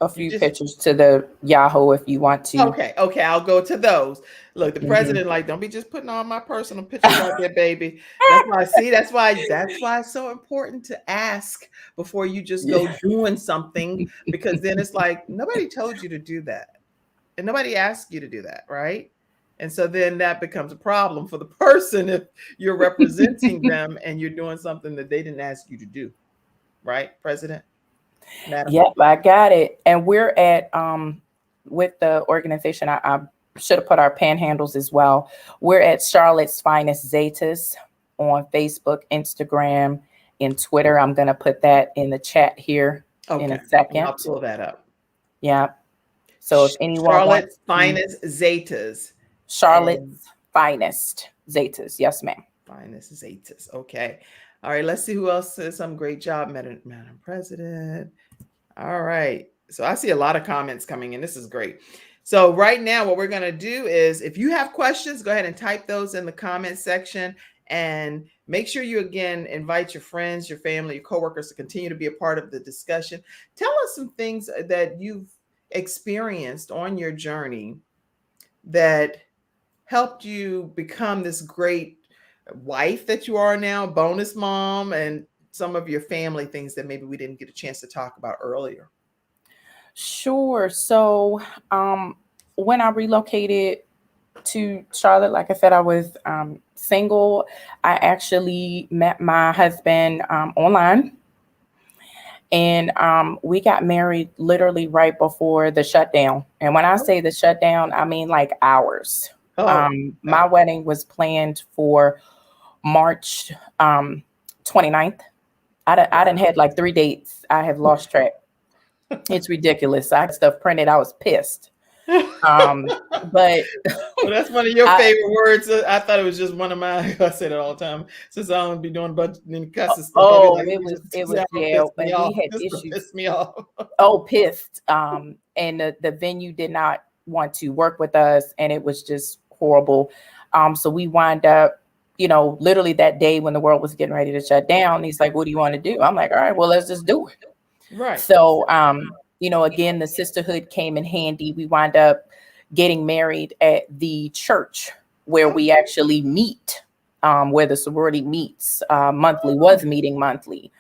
few pictures to the Yahoo if you want to.
Okay, I'll go to those. Look, the president, like, don't be just putting all my personal pictures out there, baby. That's why it's so important to ask before you just go doing something, because then it's like nobody told you to do that. And nobody asked you to do that, right? And so then that becomes a problem for the person if you're representing them and you're doing something that they didn't ask you to do. Right, President? Madam?
Yep, I got it. And we're at, with the organization, I should have put our panhandles as well. We're at Charlotte's Finest Zetas on Facebook, Instagram, and Twitter. I'm going to put that in the chat here in a second.
I'll pull that up.
Yeah. So if anyone
Charlotte's Finest Zetas.
Charlotte's Finest Zetas. Yes, ma'am.
Finest Zetas. Okay. All right. Let's see who else says some great job, Madam President. All right. So I see a lot of comments coming in. This is great. So right now, what we're going to do is, if you have questions, go ahead and type those in the comment section, and make sure you, again, invite your friends, your family, your coworkers to continue to be a part of the discussion. Tell us some things that you've experienced on your journey that helped you become this great wife that you are now, bonus mom, and some of your family things that maybe we didn't get a chance to talk about earlier.
Sure. So when I relocated to Charlotte, like I said, I was single. I actually met my husband online, and we got married literally right before the shutdown. And when I say the shutdown, I mean like hours. My wedding was planned for March 29th. I done had like 3 dates. I have lost track. It's ridiculous. I had stuff printed. I was pissed. But
well, that's one of your favorite words. I thought it was just one of mine. I say that all the time. Since I don't be doing a bunch of cussing stuff.
Oh,
like,
it was yeah. But we had issues.
Pissed me off.
Oh, pissed. And the venue did not want to work with us, and it was just horrible. So we wind up, literally that day when the world was getting ready to shut down. He's like, "What do you want to do?" I'm like, "All right, well, let's just do it."
Right.
So, again, the sisterhood came in handy. We wind up getting married at the church where we actually meet, where the sorority meets monthly, was meeting monthly.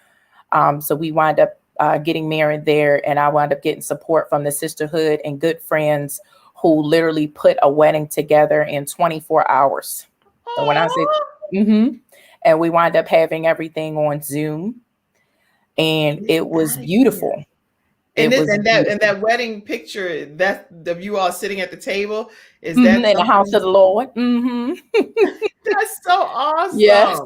So we wind up getting married there, and I wound up getting support from the sisterhood and good friends who literally put a wedding together in 24 hours. So when I say, and we wind up having everything on Zoom, and it was beautiful.
And that wedding picture, that of you all sitting at the table, is that
in the house of the Lord?
That's so awesome.
Yes.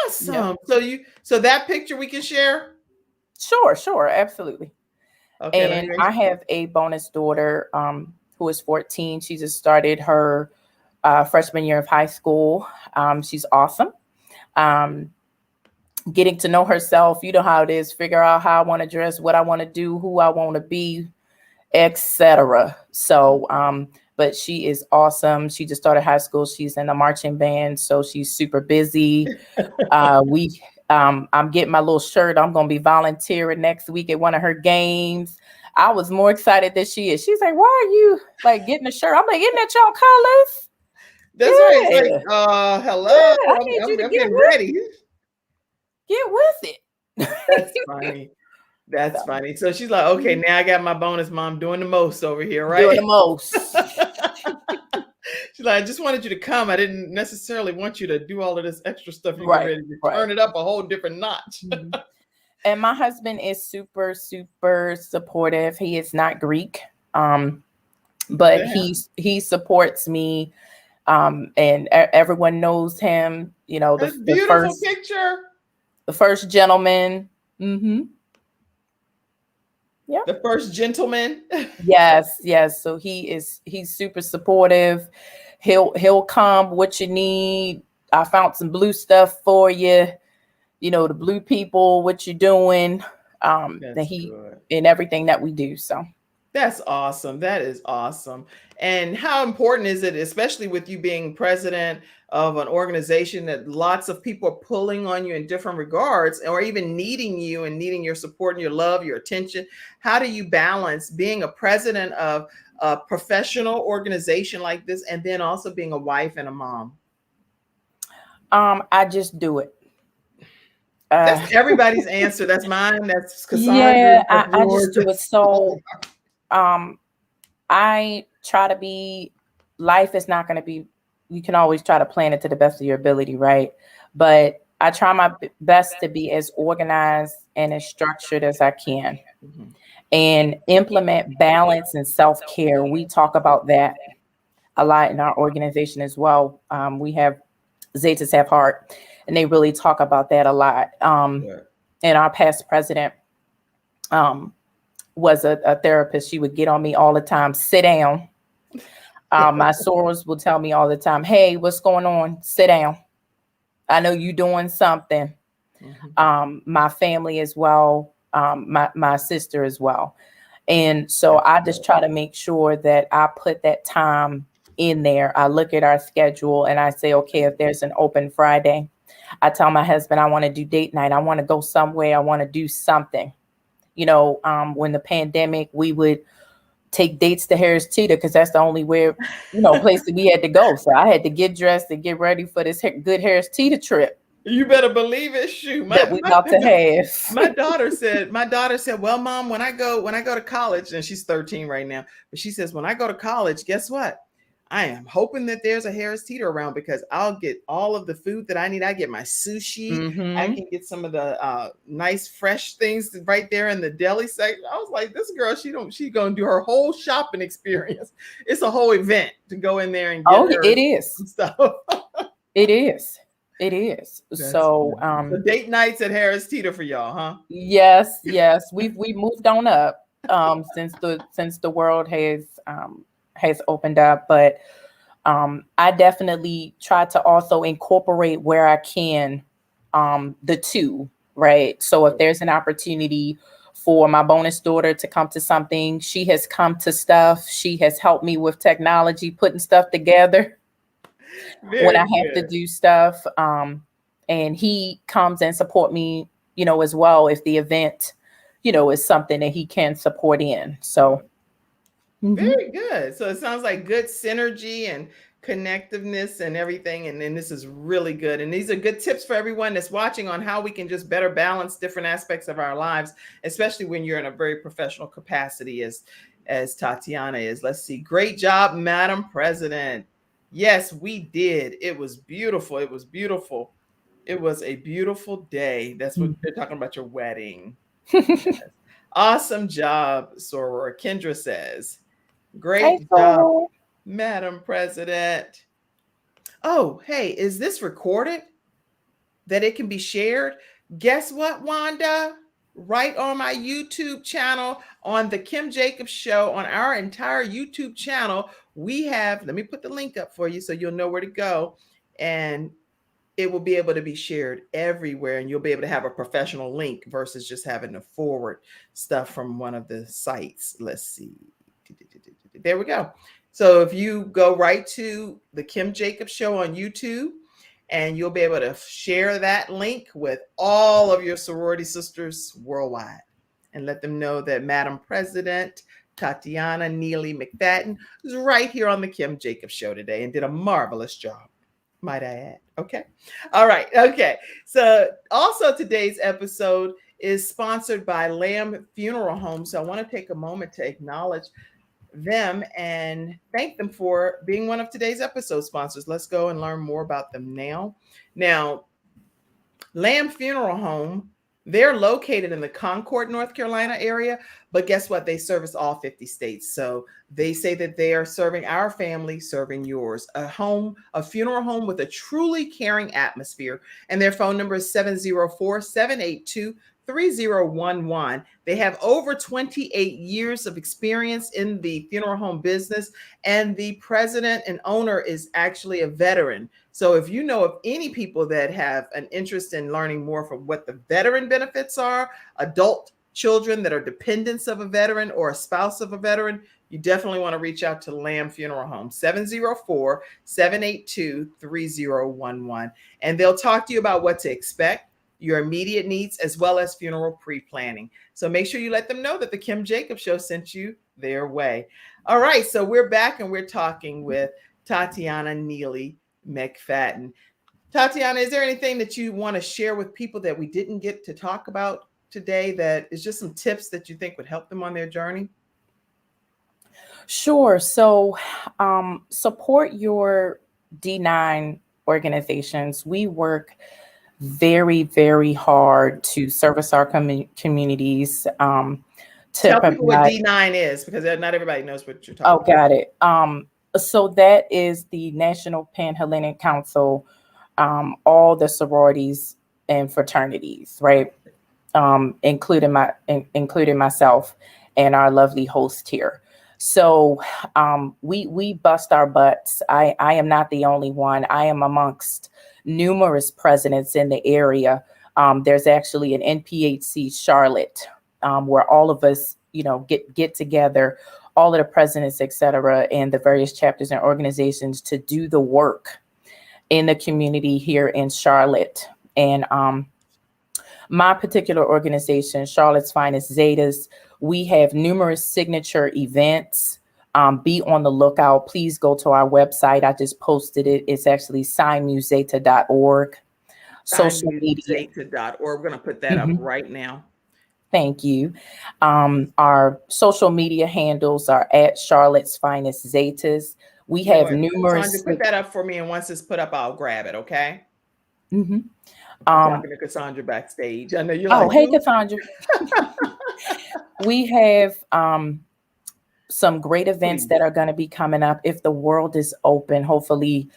Awesome. Yeah. So that picture we can share?
Sure, absolutely.
Okay.
And I have a bonus daughter who is 14. She just started her freshman year of high school. She's awesome. Getting to know herself, you know how it is, figure out how I want to dress, what I want to do, who I want to be, etc. So, but she is awesome. She just started high school. She's in the marching band, so she's super busy. I'm getting my little shirt. I'm going to be volunteering next week at one of her games. I was more excited than she is. She's like, why are you like getting a shirt? I'm like, isn't that y'all colors?
That's right. It's like,
Yeah.
hello.
Yeah, I need you to
I'm
get
getting ready.
with it.
That's funny. That's
So,
funny. So she's like, okay, now I got my bonus mom doing the most over here,
doing
right?
the most.
She's like, I just wanted you to come. I didn't necessarily want you to do all of this extra stuff. You get
Right,
ready to
right.
turn it up a whole different notch.
Mhm. And my husband is super, super supportive. He is not Greek, but
Yeah.
he supports me. And everyone knows him. You know,
That's beautiful picture.
the first gentleman. Mm-hmm. Yeah.
The first gentleman.
Yes. So he's super supportive. He'll come what you need. I found some blue stuff for you. You know, the blue people, what you're doing. That
That's
he
good.
in everything that we do. So
That's awesome. That is awesome. And how important is it, especially with you being president of an organization that lots of people are pulling on you in different regards, or even needing you and needing your support and your love, your attention? How do you balance being a president of a professional organization like this and then also being a wife and a mom?
I just do it.
That's everybody's answer. That's mine. That's Cassandra's.
Yeah,
That's
I just
yours.
do it. So I try to be, life is not going to be, you can always try to plan it to the best of your ability, right? But I try my best to be as organized and as structured as I can
Mhm.
and implement balance and self-care. We talk about that a lot in our organization as well. We have Zetas Have Heart, and they really talk about that a lot.
Yeah.
And our past president was a therapist. She would get on me all the time, sit down. My sorors will tell me all the time, hey, what's going on? Sit down. I know you're doing something.
Mhm.
My family as well, my sister as well. And so I just try to make sure that I put that time in there. I look at our schedule and I say, okay, if there's an open Friday, I tell my husband I want to do date night. I want to go somewhere. I want to do something. You know, when the pandemic, we would take dates to Harris Teeter because that's the only place that we had to go. So I had to get dressed and get ready for this good Harris Teeter trip
You better believe it. Shoot,
that we're about to have.
my daughter said, well, mom, when I go to college, and she's 13 right now, but she says, when I go to college, guess what? I am hoping that there's a Harris Teeter around because I'll get all of the food that I need. I get my sushi. I
Mm-hmm.
can get some of the nice fresh things right there in the deli section. I was like, this girl, she gonna do her whole shopping experience. It's a whole event to go in there and get
Oh,
her
it is.
some stuff.
It is. It is.
That's
So,
funny. So date nights at Harris Teeter for y'all, huh?
yes, we've moved on up since the world has opened up, but I definitely try to also incorporate where I can the two, right? So if there's an opportunity for my bonus daughter to come to something, she has come to stuff. She has helped me with technology, putting stuff together when
Very
I have to
good.
do stuff. And he comes and support me, as well if the event, is something that he can support in. So mhm.
Very good. So it sounds like good synergy and connectiveness and everything. And then this is really good. And these are good tips for everyone that's watching on how we can just better balance different aspects of our lives, especially when you're in a very professional capacity as Tatiana is. Let's see. Great job, Madam President. Yes, we did. It was beautiful. It was beautiful. It was a beautiful day. That's what they're talking about, your wedding. Awesome job, Soror. Kendra says.
Hey,
Great job,
so
Madam President. Oh, hey, is this recorded that it can be shared? Guess what, Wanda? Right on my YouTube channel, on the Kim Jacobs Show, on our entire YouTube channel, we have, let me put the link up for you so you'll know where to go. And it will be able to be shared everywhere, and you'll be able to have a professional link versus just having to forward stuff from one of the sites. Let's see. There we go. So if you go right to the Kim Jacobs Show on YouTube, and you'll be able to share that link with all of your sorority sisters worldwide. and let them know that Madam President Tatiana Neely McFadden is right here on the Kim Jacobs Show today and did a marvelous job, might I add. Okay. All right. Okay. So also today's episode is sponsored by Lamb Funeral Home. So I want to take a moment to acknowledge them and thank them for being one of today's episode sponsors. Let's go and learn more about them now. Now, Lamb Funeral Home, they're located in the Concord, North Carolina area, but guess what? They service all 50 states. So they say that they are serving our family, serving yours. A funeral home with a truly caring atmosphere. And their phone number is 704-782-3011. They have over 28 years of experience in the funeral home business, and the president and owner is actually a veteran. So if you know of any people that have an interest in learning more from what the veteran benefits are, adult children that are dependents of a veteran or a spouse of a veteran, you definitely want to reach out to Lamb Funeral Home, 704-782-3011. And they'll talk to you about what to expect, your immediate needs, as well as funeral pre-planning. So make sure you let them know that the Kim Jacobs Show sent you their way. All right, so we're back and we're talking with Tatiana Neely McFadden. Tatiana, is there anything that you want to share with people that we didn't get to talk about today that is just some tips that you think would help them on their journey?
Sure. So support your D9 organizations. We work very, very hard to service our communities.
Tell people what D9 is, because not everybody knows what you're talking about.
Oh, got it. So that is the National Panhellenic Council, all the sororities and fraternities, right? Including myself and our lovely host here. So we bust our butts. I am not the only one. I am amongst numerous presidents in the area. There's actually an NPHC Charlotte where all of us, get together, all of the presidents, et cetera, and the various chapters and organizations to do the work in the community here in Charlotte. And my particular organization, Charlotte's Finest Zetas, we have numerous signature events. Be on the lookout. Please go to our website. I just posted it. It's actually signmusezeta.org. Social media.
Signmusezeta.org. We're going to put that up right now.
Thank you. Our social media handles are at Charlotte's Finest Zetas. We have numerous.
Cassandra, put that up for me, and once it's put up, I'll grab it. Okay.
Mm-hmm.
I'm talking to Cassandra backstage. I know you're
like, hey, Cassandra. We have some great events that are going to be coming up. If the world is open, hopefully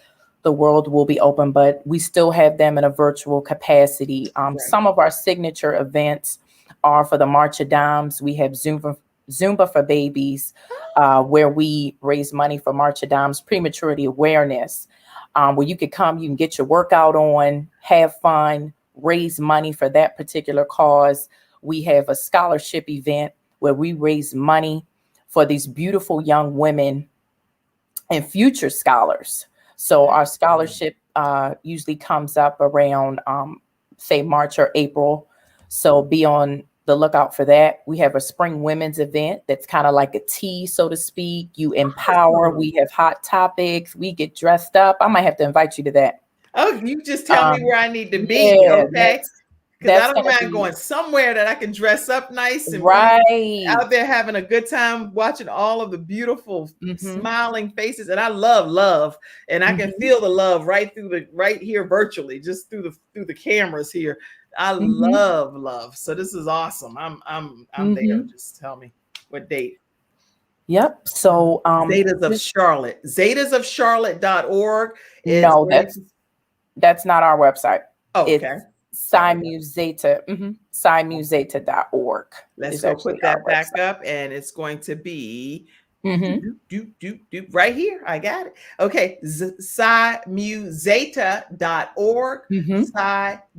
the world will be open, but we still have them in a virtual capacity. Right. Some of our signature events are for the March of Dimes. We have Zumba for Babies, where we raise money for March of Dimes prematurity awareness, where you can come, you can get your workout on, have fun, raise money for that particular cause. We have a scholarship event where we raise money for these beautiful young women and future scholars. So our scholarship usually comes up around, say, March or April. So be on the lookout for that. We have a spring women's event that's kind of like a tea, so to speak. You empower. We have hot topics. We get dressed up. I might have to invite you to that.
Oh, you just tell me where I need to be, okay? Because I don't mind going somewhere that I can dress up nice and be out there having a good time, watching all of the beautiful smiling faces. And I love, and I can feel the love right here virtually, just through the cameras here. I love. So this is awesome. I'm there. Just tell me what date.
Yep. So
Zetas of Charlotte. Zetasofcharlotte.org.
No, that's not our website.
Oh, okay.
It's signmusezeta, signmusezeta.org.
Let's go put that back up, and it's going to be right here. I got it. Okay. simusezeta.org.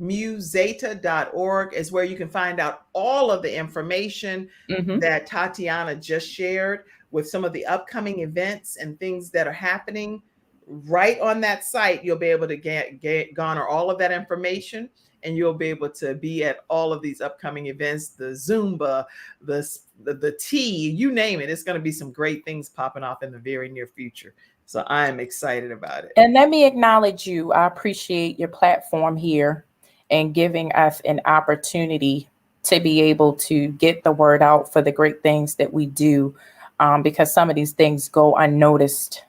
simusezeta.org is where you can find out all of the information that Tatiana just shared with some of the upcoming events and things that are happening right on that site, you'll be able to garner all of that information, and you'll be able to be at all of these upcoming events, the Zumba, the tea, you name it. It's going to be some great things popping off in the very near future. So I'm excited about it.
And let me acknowledge you. I appreciate your platform here and giving us an opportunity to be able to get the word out for the great things that we do, because some of these things go unnoticed.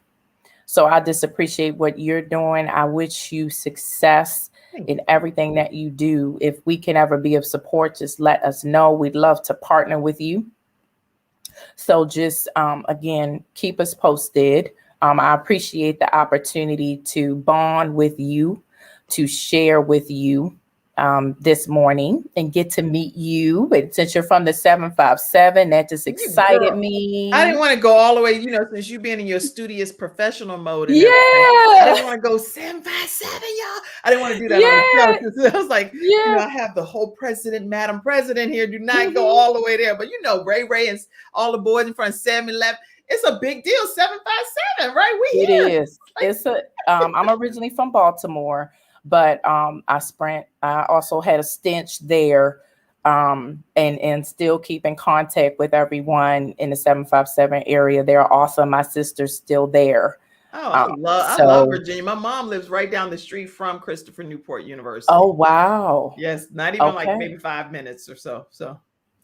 So I just appreciate what you're doing. I wish you success in everything that you do. If we can ever be of support, just let us know. We'd love to partner with you. So just, again, keep us posted. I appreciate the opportunity to bond with you, to share with you this morning and get to meet you. And since you're from the 757, that just excited me.
I didn't want to go all the way, since you being in your studious professional mode. And
yeah.
I didn't want to go 757, y'all. I didn't want to do that on the show. I was like, I have the whole president, Madam President here. Do not go all the way there. But Ray and all the boys in front of 7-Eleven. It's a big deal. 757, right?
It is. It's I'm originally from Baltimore, but I also had a stint there, and still keep in contact with everyone in the 757 area. They're awesome. My sister's still there.
Oh, I love Virginia. My mom lives right down the street from Christopher Newport University.
Oh, wow.
Yes, not even like maybe 5 minutes or so.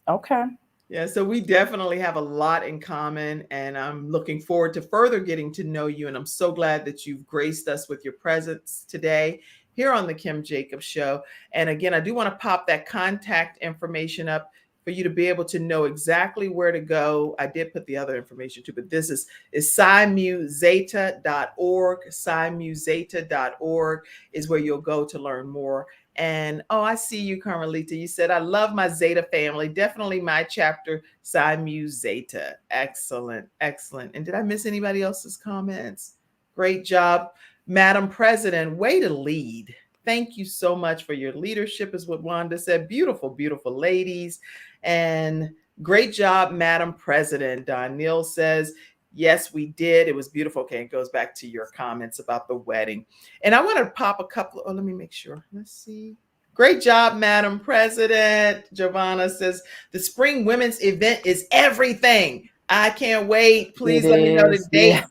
Okay.
Yeah, so we definitely have a lot in common, and I'm looking forward to further getting to know you. And I'm so glad that you've graced us with your presence today here on the Kim Jacobs Show. And again, I do want to pop that contact information up for you to be able to know exactly where to go. I did put the other information too, but this is SiMuZeta.org. SiMuZeta.org is where you'll go to learn more. And I see you, Carmelita. You said, I love my Zeta family. Definitely my chapter, SiMuZeta. Excellent, excellent. And did I miss anybody else's comments? Great job, Madam President. Way to lead. Thank you so much for your leadership, is what Wanda said. Beautiful, beautiful ladies. And great job, Madam President. Don Neal says, yes, we did. It was beautiful. Okay, it goes back to your comments about the wedding. And I want to pop a couple. Let me make sure. Let's see. Great job, Madam President. Giovanna says, the spring women's event is everything. I can't wait. Please let me know the date. Yeah.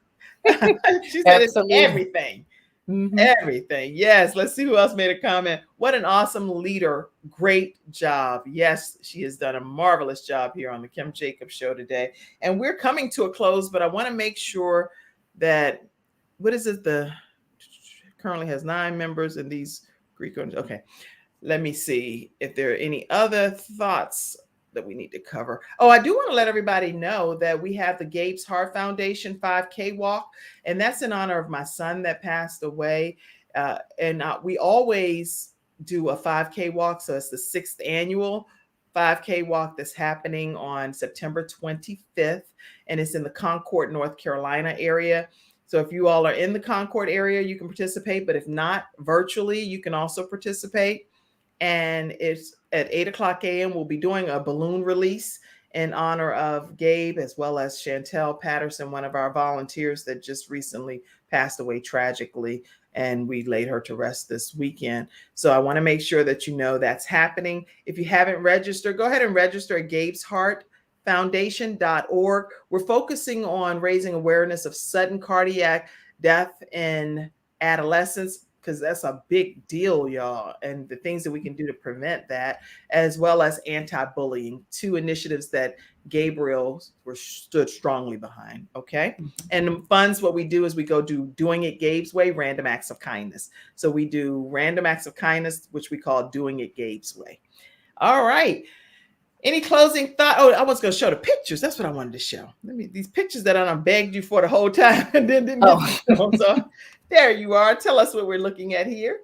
She said Absolutely. It's everything. Mm-hmm. Everything. Yes. Let's see who else made a comment. What an awesome leader. Great job. Yes, she has done a marvelous job here on the Kim Jacobs Show today. And we're coming to a close, but I want to make sure that, currently has 9 members in these Greek. Okay. Let me see if there are any other thoughts that we need to cover. I do want to let everybody know that we have the Gabe's Heart Foundation 5K walk, and that's in honor of my son that passed away. We always do a 5K walk. So it's the 6th annual 5K walk that's happening on September 25th, and it's in the Concord, North Carolina area. So if you all are in the Concord area, you can participate, but if not, virtually, you can also participate. And it's at 8:00 a.m. We'll be doing a balloon release in honor of Gabe, as well as Chantel Patterson, one of our volunteers that just recently passed away tragically, and we laid her to rest this weekend. So I want to make sure that you know that's happening. If you haven't registered, go ahead and register at Gabe'sHeartFoundation.org. We're focusing on raising awareness of sudden cardiac death in adolescents, because that's a big deal, y'all, and the things that we can do to prevent that, as well as anti-bullying, 2 initiatives that Gabriel stood strongly behind, okay? Mm-hmm. And the funds, what we do is we go do Doing It Gabe's Way, random acts of kindness. So we do random acts of kindness, which we call Doing It Gabe's Way. All right. Any closing thought? I was going to show the pictures. That's what I wanted to show. These pictures that I done begged you for the whole time and then didn't show. So there you are. Tell us what we're looking at here.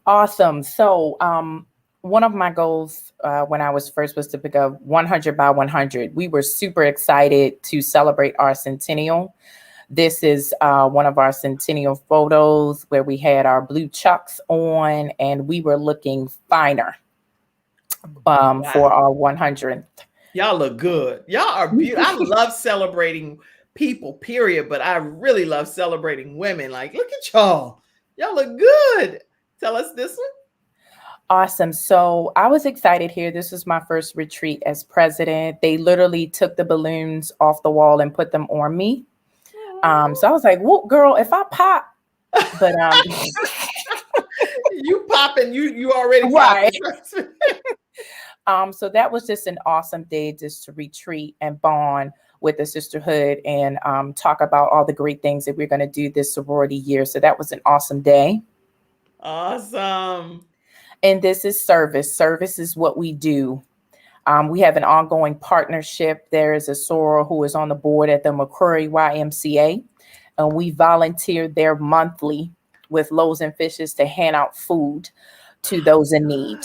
Awesome. So one of my goals when I was first was to pick up 100 by 100. We were super excited to celebrate our centennial. This is one of our centennial photos where we had our blue chucks on and we were looking finer. For our 100th.
Y'all look good. Y'all are beautiful. I love celebrating people, period. But I really love celebrating women. Like, look at y'all. Y'all look good. Tell us this one.
Awesome. So I was excited here. This was my first retreat as president. They literally took the balloons off the wall and put them on me. So I was like, "Whoop, girl, if I pop," but
you popping, you already
right.
popping.
So that was just an awesome day, just to retreat and bond with the sisterhood and talk about all the great things that we're going to do this sorority year. So that was an awesome day.
Awesome.
And this is service. Service is what we do. We have an ongoing partnership. There is a soror who is on the board at the McCrory YMCA, and we volunteer there monthly with Loaves and Fishes to hand out food to those in need.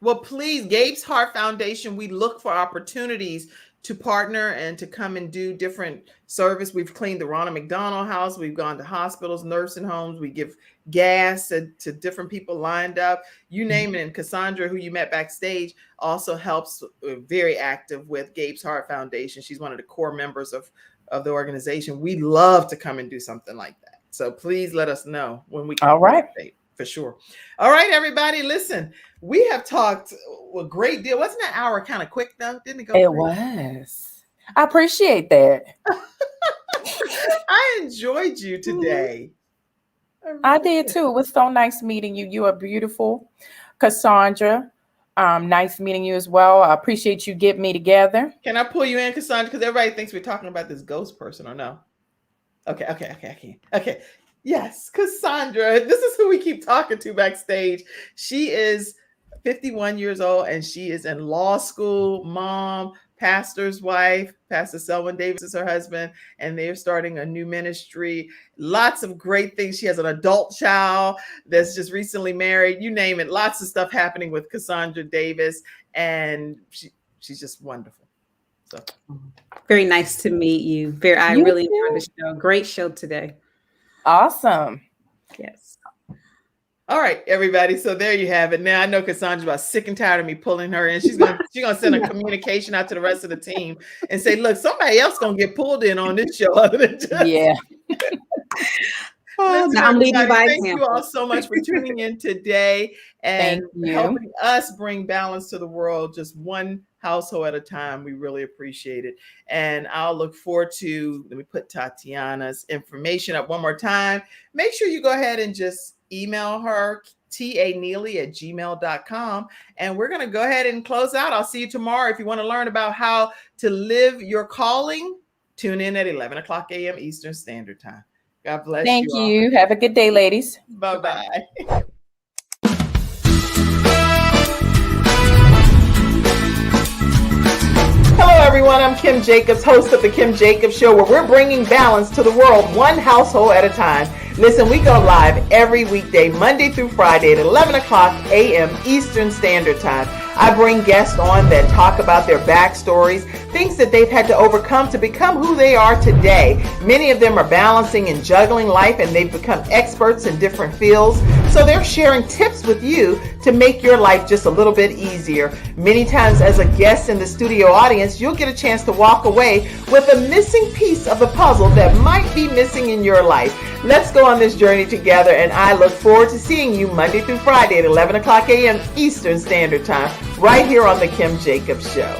Well, please, Gabe's Heart Foundation, we look for opportunities to partner and to come and do different service. We've cleaned the Ronald McDonald House. We've gone to hospitals, nursing homes. We give gas to different people lined up. You name it. And Cassandra, who you met backstage, also helps, very active with Gabe's Heart Foundation. She's one of the core members of the organization. We love to come and do something like that. So please let us know when we can.
All right.
For sure. All right, everybody, listen, we have talked a great deal. Wasn't that hour kind of quick though? Didn't it go?
It was. I appreciate that.
I enjoyed you today.
I did too. It was so nice meeting you. You are beautiful. Cassandra, nice meeting you as well. I appreciate you getting me together.
Can I pull you in, Cassandra? Because everybody thinks we're talking about this ghost person, or no? Okay, I can. Okay. Yes, Cassandra. This is who we keep talking to backstage. She is 51 years old and she is in law school, mom, pastor's wife. Pastor Selwyn Davis is her husband, and they're starting a new ministry. Lots of great things. She has an adult child that's just recently married. You name it. Lots of stuff happening with Cassandra Davis, and she's just wonderful. So
Very nice to meet you. I really enjoyed the show. Great show today.
Awesome.
Yes.
All right, everybody. So there you have it. Now I know Cassandra's about sick and tired of me pulling her in. She's gonna send a communication out to the rest of the team and say, "Look, somebody else gonna get pulled in on this show." Other than just
Yeah.
Listen,
I'm leading by
thank
example.
you all so much for tuning in today and
Thank you.
helping us bring balance to the world, just one household at a time. We really appreciate it. And I'll look forward to, let me put Tatiana's information up one more time. Make sure you go ahead and just email her, taneely@gmail.com. And we're going to go ahead and close out. I'll see you tomorrow. If you want to learn about how to live your calling, tune in at 11 o'clock a.m. Eastern Standard Time. God bless you.
Thank
all.
you. Have a good day, ladies.
Bye-bye. Hello, everyone. I'm Kim Jacobs, host of The Kim Jacobs Show, where we're bringing balance to the world, one household at a time. Listen, we go live every weekday, Monday through Friday at 11 o'clock a.m. Eastern Standard Time. I bring guests on that talk about their backstories, things that they've had to overcome to become who they are today. Many of them are balancing and juggling life, and they've become experts in different fields. So they're sharing tips with you to make your life just a little bit easier. Many times as a guest in the studio audience, you'll get a chance to walk away with a missing piece of the puzzle that might be missing in your life. Let's go on this journey together, and I look forward to seeing you Monday through Friday at 11 o'clock a.m. Eastern Standard Time, right here on The Kim Jacobs Show.